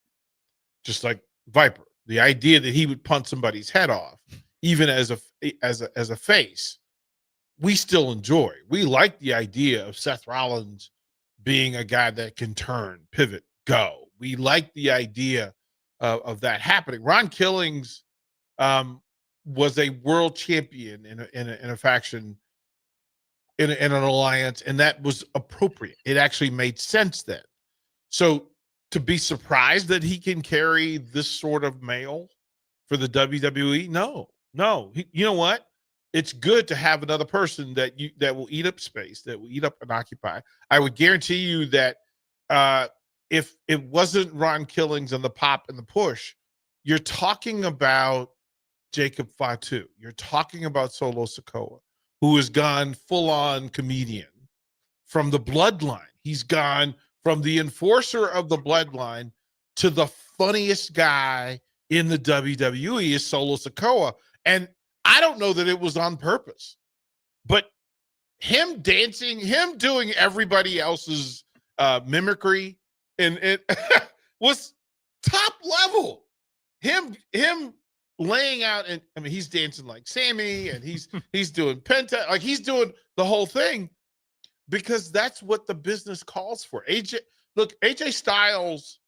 Just like Viper, the idea that he would punch somebody's head off, even as a face, we still enjoy. We like the idea of Seth Rollins being a guy that can turn, pivot, go. We like the idea of that happening. Ron Killings was a world champion in a faction, in an alliance, and that was appropriate. It actually made sense then. So to be surprised that he can carry this sort of mail for the WWE? No. You know what? It's good to have another person that will eat up space, that will eat up and occupy. I would guarantee you that if it wasn't Ron Killings and the pop and the push, you're talking about Jacob Fatu. You're talking about Solo Sikoa, who has gone full-on comedian from the bloodline. He's gone from the enforcer of the bloodline to the funniest guy in the WWE is Solo Sikoa. And I don't know that it was on purpose, but him dancing, him doing everybody else's mimicry, and it was top level. Him laying out, and I mean, he's dancing like Sammy, and he's doing penta, like he's doing the whole thing, because that's what the business calls for. AJ Styles,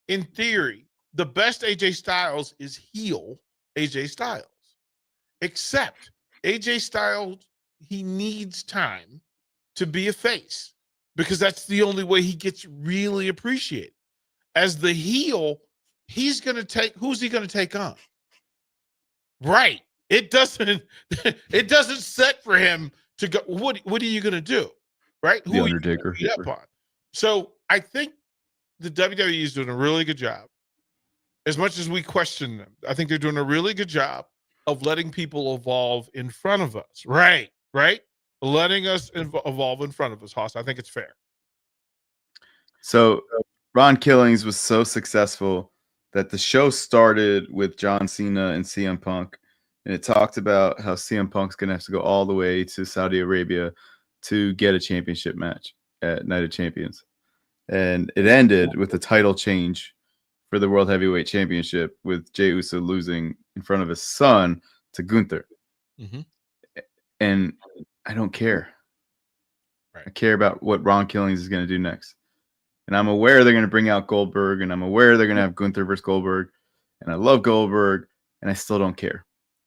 in theory, the best AJ Styles is heel AJ Styles. Except AJ Styles, he needs time to be a face, because that's the only way he gets really appreciated. As the heel, who's he going to take on? Right. It doesn't set for him to go. What are you going to do? Right. The Undertaker. Who are you gonna beat up on? So I think the WWE is doing a really good job. As much as we question them, I think they're doing a really good job of letting people evolve in front of us. Right. Letting us evolve in front of us, Hoss. I think it's fair. So Ron Killings was so successful that the show started with John Cena and CM Punk, and it talked about how CM Punk's going to have to go all the way to Saudi Arabia to get a championship match at Night of Champions. And it ended with a title change for the World Heavyweight Championship, with Jey Uso losing in front of his son to Gunther. Mm-hmm. And I don't care. Right. I care about what Ron Killings is going to do next. And I'm aware they're going to bring out Goldberg, and I'm aware they're going to have Gunther versus Goldberg. And I love Goldberg, and I still don't care.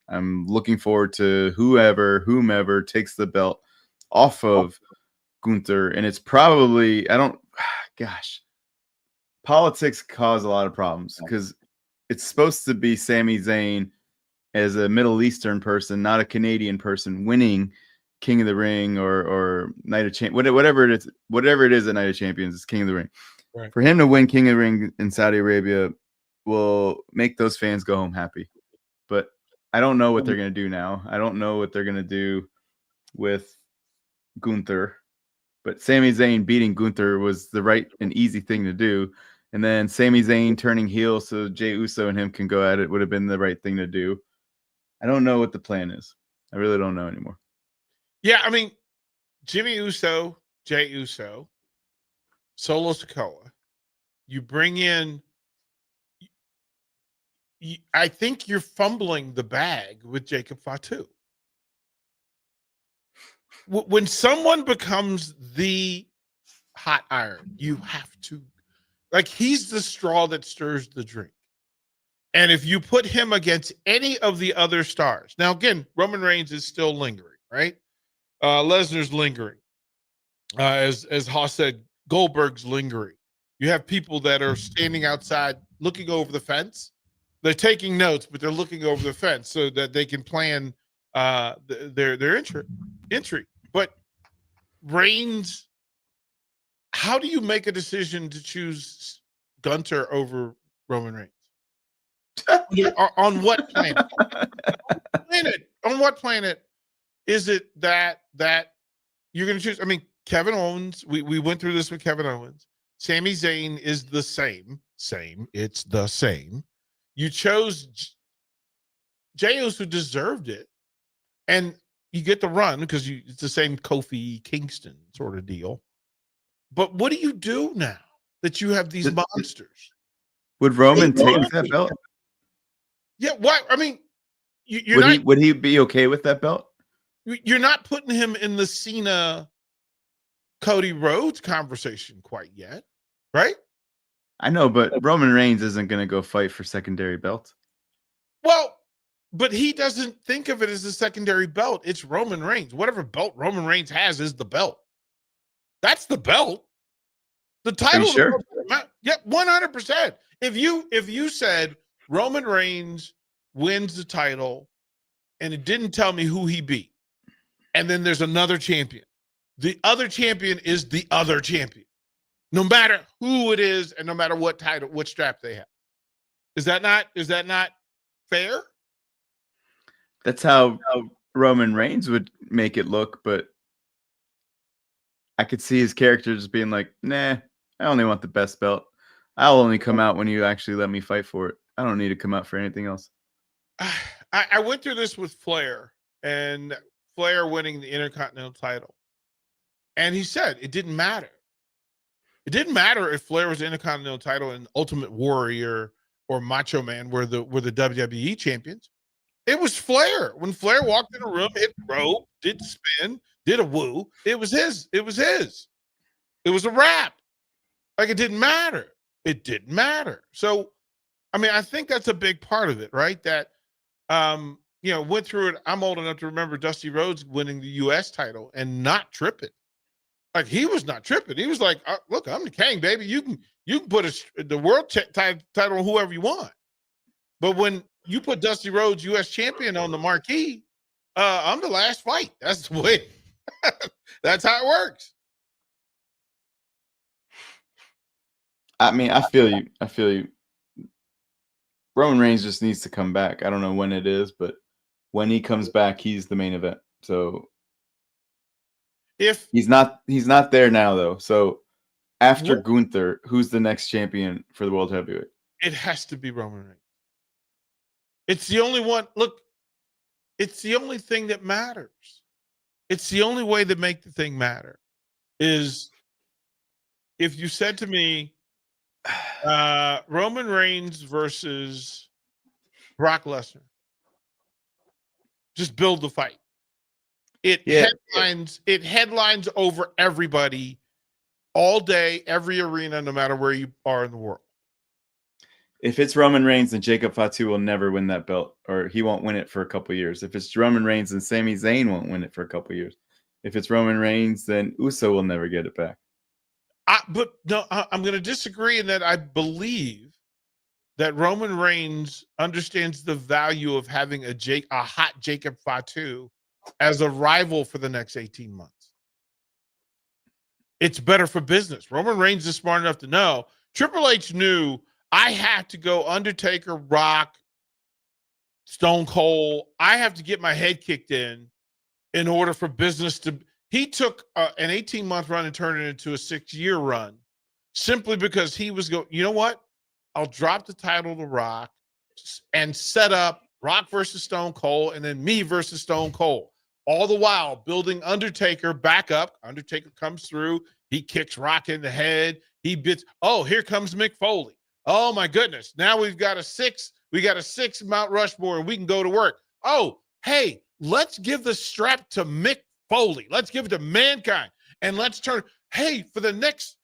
I'm looking forward to whomever takes the belt off of Gunther. And it's probably, politics cause a lot of problems, because it's supposed to be Sami Zayn as a Middle Eastern person, not a Canadian person, winning King of the Ring or Night of Champions, whatever it is at Night of Champions, it's King of the Ring. Right. For him to win King of the Ring in Saudi Arabia will make those fans go home happy. But I don't know what they're going to do now. I don't know what they're going to do with Gunther. But Sami Zayn beating Gunther was the right and easy thing to do. And then Sami Zayn turning heel so Jey Uso and him can go at it would have been the right thing to do. I don't know what the plan is. I really don't know anymore. Yeah, I mean, Jimmy Uso, Jey Uso, Solo Sikoa. You bring in. I think you're fumbling the bag with Jacob Fatu. When someone becomes the hot iron, you have to, he's the straw that stirs the drink. And if you put him against any of the other stars, now again, Roman Reigns is still lingering, right? Lesnar's lingering. As Haas said, Goldberg's lingering. You have people that are standing outside looking over the fence. They're taking notes, but they're looking over the fence so that they can plan their entry. But Reigns, how do you make a decision to choose Gunther over Roman Reigns? On what planet? On what planet is it that you're going to choose? I mean, Kevin Owens, we went through this with Kevin Owens. Sami Zayn is the same. It's the same. You chose Jey Uso, who deserved it. And you get the run because it's the same Kofi Kingston sort of deal. But what do you do now that you have these monsters? Would Roman take that belt? Yeah, what? I mean, would he be okay with that belt? You're not putting him in the Cena Cody Rhodes conversation quite yet, right? I know, but Roman Reigns isn't going to go fight for secondary belts. Well, but he doesn't think of it as a secondary belt. It's Roman Reigns. Whatever belt Roman Reigns has is the belt. That's the belt. The title. Are you sure? Yeah, 100%. If you said Roman Reigns wins the title, and it didn't tell me who he beat. And then there's another champion. The other champion is the other champion, no matter who it is, and no matter what title, what strap they have. Is that not fair? That's how Roman Reigns would make it look, but I could see his character just being like, nah, I only want the best belt. I'll only come out when you actually let me fight for it. I don't need to come out for anything else. I went through this with Flair, and Flair winning the Intercontinental title. And he said it didn't matter. It didn't matter if Flair was the Intercontinental title and Ultimate Warrior or Macho Man were the WWE champions. It was Flair. When Flair walked in a room, hit the rope, did spin, did a woo, it was his. It was his. It was a wrap. Like, it didn't matter. It didn't matter. So, I mean, I think that's a big part of it, right? That, went through it. I'm old enough to remember Dusty Rhodes winning the U.S. title and not tripping. Like, he was not tripping. He was like, look, I'm the king, baby. You can put the world title on whoever you want. But when you put Dusty Rhodes U.S. champion on the marquee, I'm the last fight. That's the way. That's how it works. I mean, I feel you. Roman Reigns just needs to come back. I don't know when it is, but when he comes back, he's the main event. So if he's not there now, though. So after Gunther, who's the next champion for the World Heavyweight? It has to be Roman Reigns. It's the only one. Look, it's the only thing that matters. It's the only way to make the thing matter. Is if you said to me, Roman Reigns versus Brock Lesnar, just build the fight. It headlines over everybody all day, every arena, no matter where you are in the world. If it's Roman Reigns, then Jacob Fatu will never win that belt, or he won't win it for a couple of years. If it's Roman Reigns, then Sami Zayn won't win it for a couple of years. If it's Roman Reigns, then Uso will never get it back. But no, I'm going to disagree in that I believe that Roman Reigns understands the value of having a hot Jacob Fatu as a rival for the next 18 months. It's better for business. Roman Reigns is smart enough to know. Triple H knew I have to go Undertaker, Rock, Stone Cold. I have to get my head kicked in order for business to. He took an 18-month run and turned it into a 6-year run simply because he was going, you know what? I'll drop the title to Rock and set up Rock versus Stone Cold and then me versus Stone Cold. All the while building Undertaker back up. Undertaker comes through. He kicks Rock in the head. He bits. Oh, here comes Mick Foley. Oh my goodness. Now we've got a 6 Mount Rushmore and we can go to work. Oh, hey, let's give the strap to Mick Foley. Let's give it to Mankind. And let's turn, hey, for the next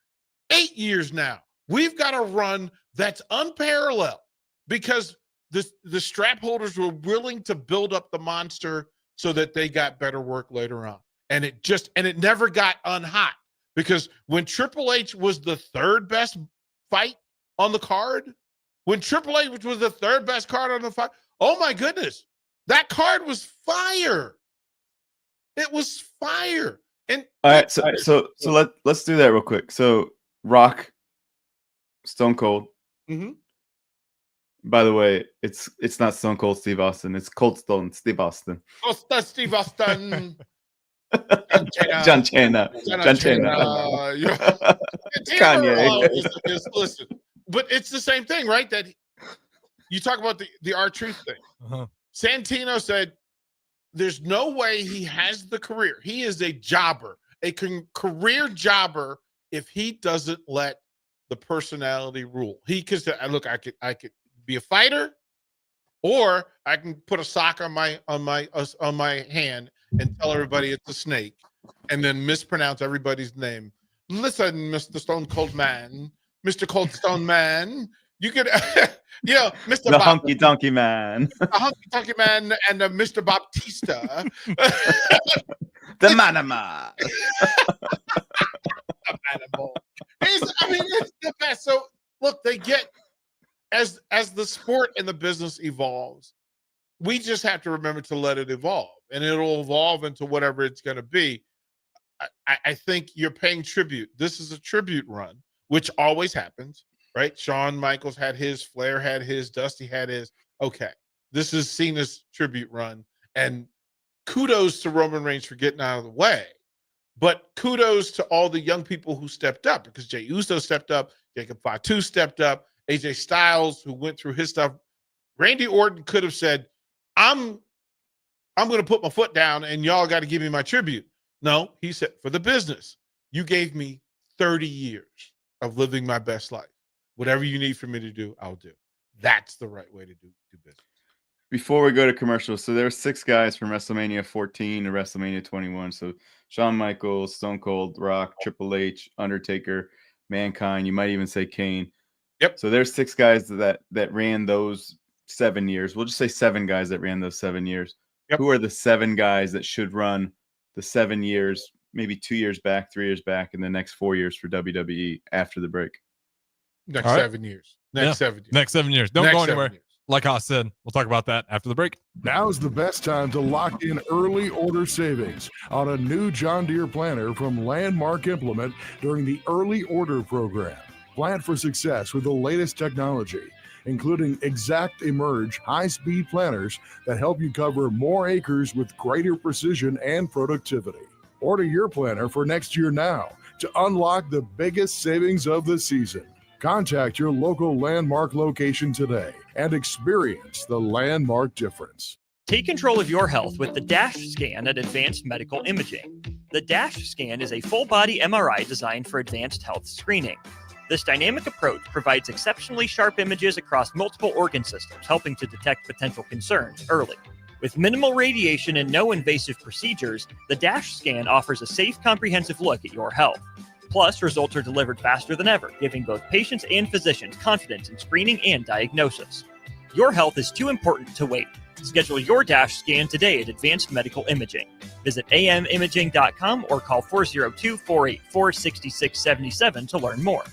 8 years now, we've got a run that's unparalleled because the strap holders were willing to build up the monster so that they got better work later on. And it never got unhot because when Triple H was the third best fight on the card, when Triple H was the third best card on the fight, oh my goodness, that card was fire. It was fire. And all right, so let's do that real quick. So Rock, Stone Cold. Mm-hmm. By the way, it's not Stone Cold Steve Austin. It's Cold Stone Steve Austin. Steve Austin. John Cena. Kanye. Listen, but it's the same thing, right? That you talk about the R-Truth thing. Uh-huh. Santino said, there's no way he has the career. He is a jobber, a career jobber if he doesn't let the personality rule. He could say, look, I could be a fighter, or I can put a sock on my hand and tell everybody it's a snake, and then mispronounce everybody's name. Listen, Mr. Stone Cold Man, Mr. Cold Stone Man, you could, Mr. The Hunky Donkey Man, the Hunky Donkey Man, and Mr. Baptista, the Manama. It's the best. So look, they get as the sport and the business evolves, we just have to remember to let it evolve, and it'll evolve into whatever it's going to be. I think you're paying tribute. This is a tribute run, which always happens, right? Shawn Michaels had his, Flair had his, Dusty had his. Okay, this is Cena's tribute run, and kudos to Roman Reigns for getting out of the way. But kudos to all the young people who stepped up, because Jey Uso stepped up, Jacob Fatu stepped up, AJ Styles, who went through his stuff. Randy Orton could have said, I'm going to put my foot down and y'all got to give me my tribute. No, he said, for the business, you gave me 30 years of living my best life. Whatever you need for me to do, I'll do. That's the right way to do business. Before we go to commercials, so there were 6 guys from WrestleMania 14 to WrestleMania 21. So Shawn Michaels, Stone Cold, Rock, Triple H, Undertaker, Mankind. You might even say Kane. Yep. So there's 6 guys that ran those 7 years. We'll just say 7 guys that ran those 7 years. Yep. Who are the 7 guys that should run the 7 years, maybe 2 years back, 3 years back, and the next 4 years for WWE after the break? Next All right. 7 years. Next 7 years. Next 7 years. Don't Next go 7 anywhere. years. Like Haas said, we'll talk about that after the break. Now's the best time to lock in early order savings on a new John Deere planter from Landmark Implement during the early order program. Plant for success with the latest technology, including Exact Emerge high-speed planters that help you cover more acres with greater precision and productivity. Order your planter for next year now to unlock the biggest savings of the season. Contact your local Landmark location today and experience the Landmark difference. Take control of your health with the DASH scan at Advanced Medical Imaging. The DASH scan is a full-body MRI designed for advanced health screening. This dynamic approach provides exceptionally sharp images across multiple organ systems, helping to detect potential concerns early. With minimal radiation and no invasive procedures, the DASH scan offers a safe, comprehensive look at your health. Plus, results are delivered faster than ever, giving both patients and physicians confidence in screening and diagnosis. Your health is too important to wait. Schedule your DASH scan today at Advanced Medical Imaging. Visit amimaging.com or call 402-484-6677 to learn more.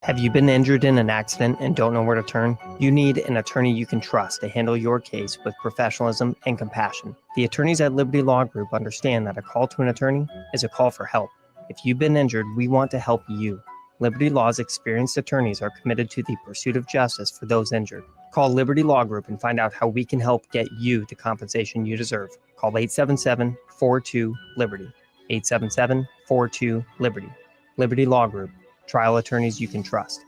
Have you been injured in an accident and don't know where to turn? You need an attorney you can trust to handle your case with professionalism and compassion. The attorneys at Liberty Law Group understand that a call to an attorney is a call for help. If you've been injured, we want to help you. Liberty Law's experienced attorneys are committed to the pursuit of justice for those injured. Call Liberty Law Group and find out how we can help get you the compensation you deserve. Call 877-42-LIBERTY. 877-42-LIBERTY. Liberty Law Group. Trial attorneys you can trust.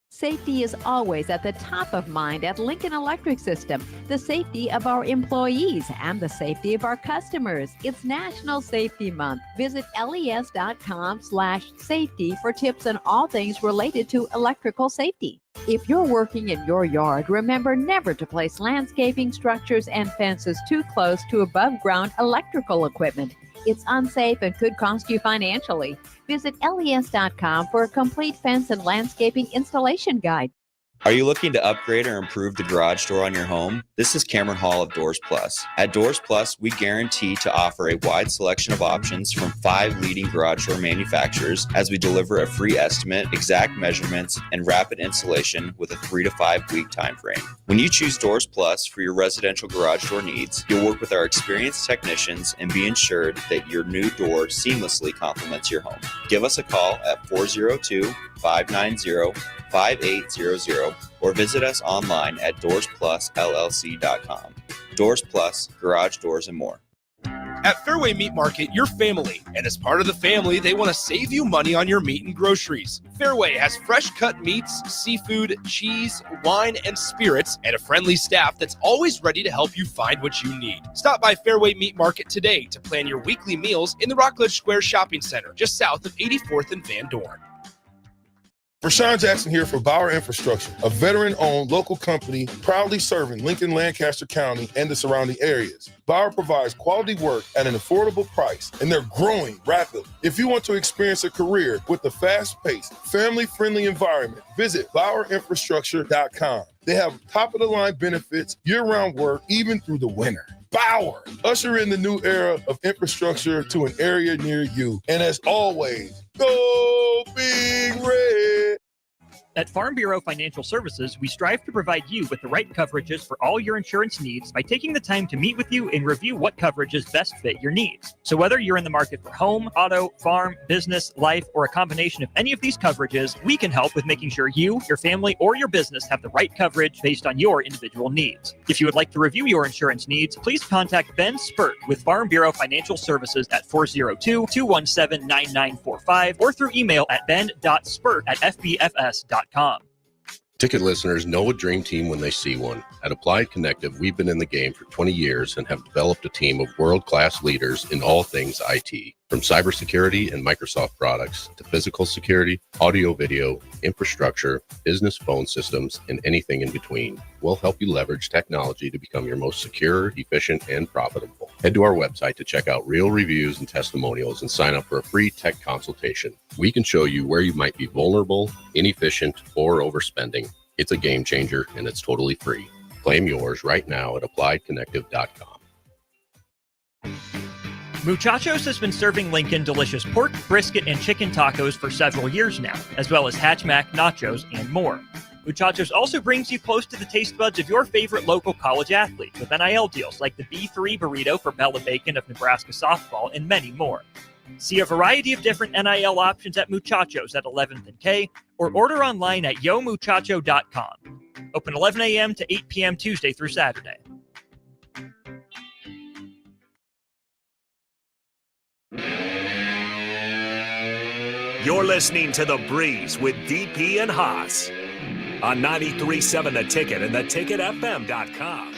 Safety is always at the top of mind at Lincoln Electric System. The safety of our employees and the safety of our customers. It's National Safety Month. Visit les.com/safety for tips on all things related to electrical safety. If you're working in your yard, remember never to place landscaping structures and fences too close to above-ground electrical equipment. It's unsafe and could cost you financially. Visit les.com for a complete fence and landscaping installation guide. Are you looking to upgrade or improve the garage door on your home? This is Cameron Hall of Doors Plus. At Doors Plus, we guarantee to offer a wide selection of options from 5 leading garage door manufacturers as we deliver a free estimate, exact measurements, and rapid installation with a 3 to 5 week time frame. When you choose Doors Plus for your residential garage door needs, you'll work with our experienced technicians and be ensured that your new door seamlessly complements your home. Give us a call at 402-590-5800 or visit us online at DoorsPlusLLC.com. Doors Plus, garage doors and more. At Fairway Meat Market, you're family, and as part of the family, they want to save you money on your meat and groceries. Fairway has fresh cut meats, seafood, cheese, wine, and spirits, and a friendly staff that's always ready to help you find what you need. Stop by Fairway Meat Market today to plan your weekly meals in the Rockledge Square Shopping Center, just south of 84th and Van Dorn. Rashawn Jackson here for Bauer Infrastructure, a veteran-owned local company proudly serving Lincoln, Lancaster County, and the surrounding areas. Bauer provides quality work at an affordable price, and they're growing rapidly. If you want to experience a career with a fast-paced, family-friendly environment, visit BauerInfrastructure.com. They have top-of-the-line benefits, year-round work, even through the winter. Bauer, usher in the new era of infrastructure to an area near you. And as always, go Big Red. At Farm Bureau Financial Services, we strive to provide you with the right coverages for all your insurance needs by taking the time to meet with you and review what coverages best fit your needs. So whether you're in the market for home, auto, farm, business, life, or a combination of any of these coverages, we can help with making sure you, your family, or your business have the right coverage based on your individual needs. If you would like to review your insurance needs, please contact Ben Spurt with Farm Bureau Financial Services at 402-217-9945 or through email at ben.spurt@fbfs.com. Ticket listeners know a dream team when they see one. At Applied Connective, we've been in the game for 20 years and have developed a team of world-class leaders in all things IT. From cybersecurity and Microsoft products to physical security, audio-video, infrastructure, business phone systems, and anything in between. We'll help you leverage technology to become your most secure, efficient, and profitable. Head to our website to check out real reviews and testimonials and sign up for a free tech consultation. We can show you where you might be vulnerable, inefficient, or overspending. It's a game changer, and it's totally free. Claim yours right now at appliedconnective.com. Muchachos has been serving Lincoln delicious pork, brisket, and chicken tacos for several years now, as well as Hatch Mac, nachos, and more. Muchachos also brings you close to the taste buds of your favorite local college athletes with NIL deals like the B3 burrito for Bella Bacon of Nebraska softball and many more. See a variety of different NIL options at Muchachos at 11th and K or order online at yomuchacho.com. Open 11 a.m. to 8 p.m. Tuesday through Saturday. You're listening to The Breeze with DP and Haas on 93.7 The Ticket and theticketfm.com.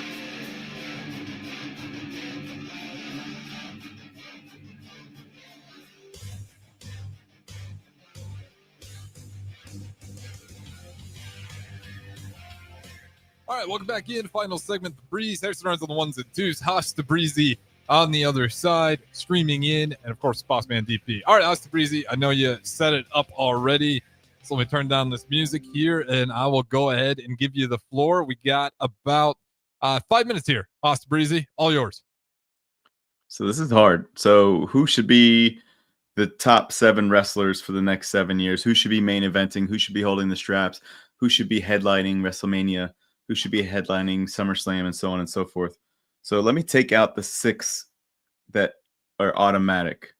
All right, welcome back in. Final segment, The Breeze. Harrison Runs on the ones and twos. Haas the Breezy on the other side, streaming in, and of course, Boss Man DP. All right, Haas the Breezy. I know you set it up already, so let me turn down this music here, and I will go ahead and give you the floor. We got about 5 minutes here. Haas the Breezy, all yours. So this is hard. So who should be the top 7 wrestlers for the next 7 years? Who should be main eventing? Who should be holding the straps? Who should be headlining WrestleMania? Who should be headlining SummerSlam, and so on and so forth. So let me take out the 6 that are automatic.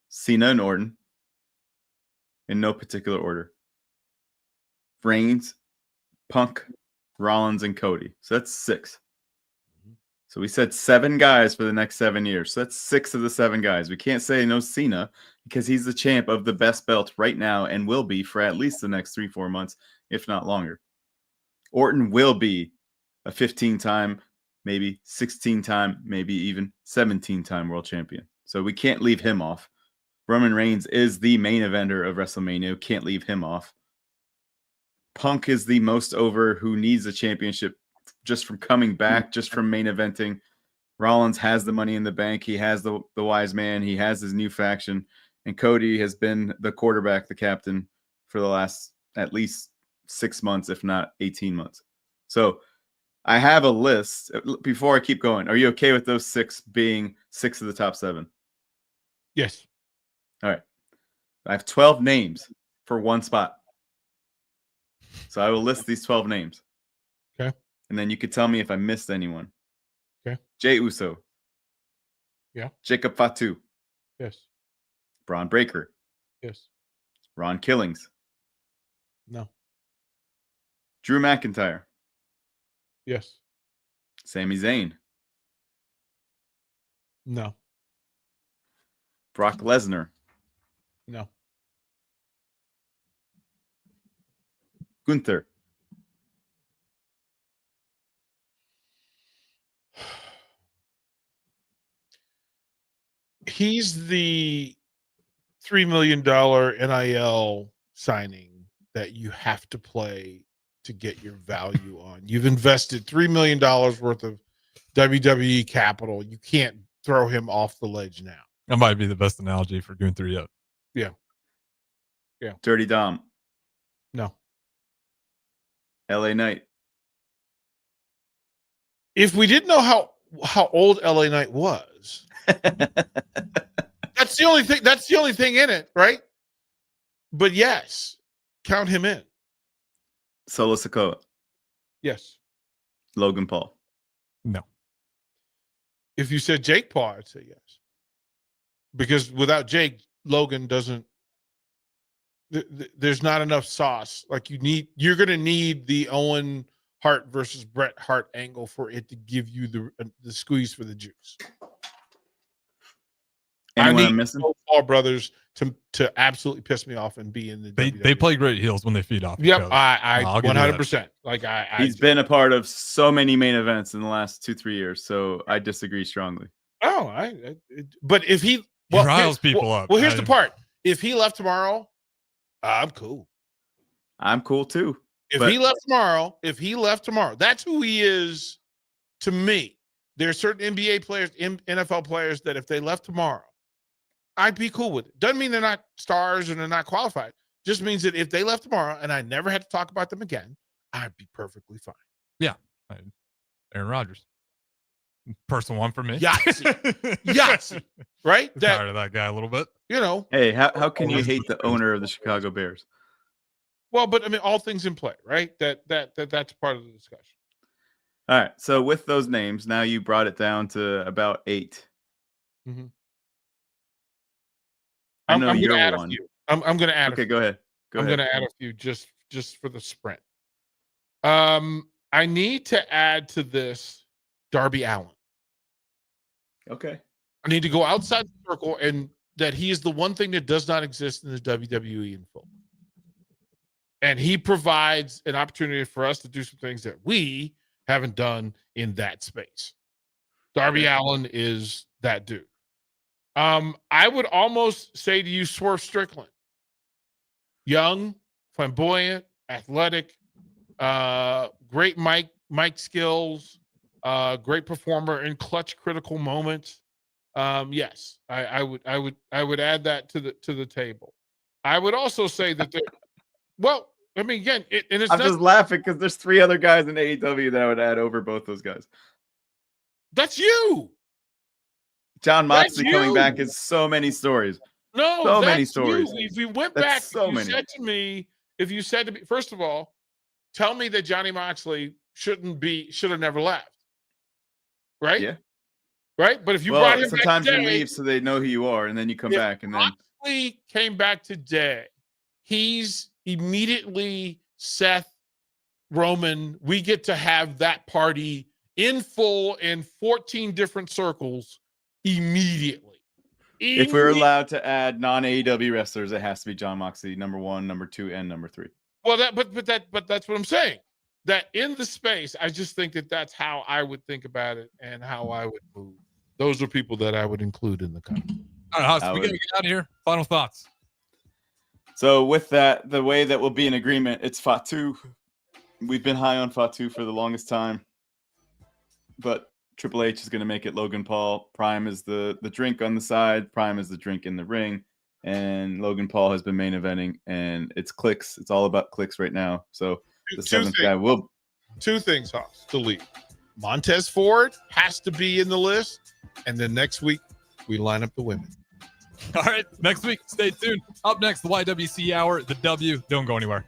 Cena and Orton, in no particular order. Reigns, Punk, Rollins, and Cody. So that's 6. So we said 7 guys for the next 7 years. So that's 6 of the 7 guys. We can't say no Cena because he's the champ of the best belt right now and will be for at least the next 3-4 months, if not longer. Orton will be a 15-time, maybe 16-time, maybe even 17-time world champion. So we can't leave him off. Roman Reigns is the main eventer of WrestleMania. Can't leave him off. Punk is the most over, who needs a championship just from coming back, just from main eventing. Rollins has the money in the bank. He has the wise man. He has his new faction. And Cody has been the quarterback, the captain, for the last at least 6 months, if not 18 months. So I have a list. Before I keep going, are you okay with those 6 being 6 of the top 7? Yes. All right. I have 12 names for one spot. So I will list these 12 names. Okay. And then you could tell me if I missed anyone. Okay. Jey Uso. Yeah. Jacob Fatu. Yes. Braun Breaker. Yes. Ron Killings. No. Drew McIntyre. Yes. Sami Zayn. No. Brock Lesnar. No. Gunther. He's the $3 million NIL signing that you have to play to get your value on. You've invested $3 million worth of WWE capital. You can't throw him off the ledge now. That might be the best analogy for Gunther yet. Yeah. Yeah. Dirty Dom. No. LA Knight. If we didn't know how old LA Knight was, that's the only thing in it, right? But yes, count him in. Solo Sikoa. Yes. Logan Paul. No. If you said Jake Paul, I'd say yes. Because without Jake, Logan doesn't. There's not enough sauce. Like you're going to need the Owen Hart versus Bret Hart angle for it to give you the squeeze for the juice. Anyone I I'm need missing? both Paul brothers to absolutely piss me off and be in the. They play great heels when they feed off. Yep, each other. I I'll give you that. 100%. Like He's been a part of so many main events in the last 2-3 years, so I disagree strongly. But if he riles people up. Well, here's the part: if he left tomorrow, I'm cool. I'm cool too. If he left tomorrow, that's who he is to me. There are certain NBA players, NFL players that if they left tomorrow, I'd be cool with it. Doesn't mean they're not stars and they're not qualified. Just means that if they left tomorrow and I never had to talk about them again, I'd be perfectly fine. Yeah. Aaron Rodgers. Personal one for me. Yahtzee. Right? I'm tired of that guy a little bit. You know. Hey, how can you hate the owner of the Chicago Bears? Well, but I mean, all things in play, right? That's part of the discussion. All right. So with those names, now you brought it down to about 8. Mm-hmm. I know you're add one. A few. I'm going to add. Okay, go ahead. I'm going to add a few just for the sprint. I need to add to this Darby Allin. Okay. I need to go outside the circle, and that he is the one thing that does not exist in the WWE in full. And he provides an opportunity for us to do some things that we haven't done in that space. Darby Allin is that dude. I would almost say to you, Swerve Strickland. Young, flamboyant, athletic, great mic skills, great performer in clutch critical moments. Yes, I would add that to the table. I would also say that I mean, again, I'm just laughing because there's 3 other guys in AEW that I would add over both those guys. That's you. John Moxley coming back is so many stories. No, so many stories. You. If you went That's back, so if many. you said to me, first of all, tell me that Johnny Moxley should have never left. Right? Yeah. Right? But if you brought him sometimes back you today, leave so they know who you are, and then you come back, and then Moxley came back today. He's immediately Seth Roman. We get to have that party in full in 14 different circles immediately. If we're allowed to add non-AEW wrestlers, it has to be John Moxley, number 1, number 2, and number 3. Well, but that's what I'm saying. That in the space, I just think that that's how I would think about it and how I would move. Those are people that I would include in the company. All right, House, we got to get out of here. Final thoughts. So with that, the way that we'll be in agreement, it's Fatu. We've been high on Fatu for the longest time, but Triple H is going to make it Logan Paul. Prime is the drink on the side. Prime is the drink in the ring. And Logan Paul has been main eventing, and it's clicks. It's all about clicks right now. So the 7th guy will. 2 things, Hoss, to leave. Montez Ford has to be in the list. And then next week, we line up the women. All right. Next week, stay tuned. Up next, the YWC Hour, the W. Don't go anywhere.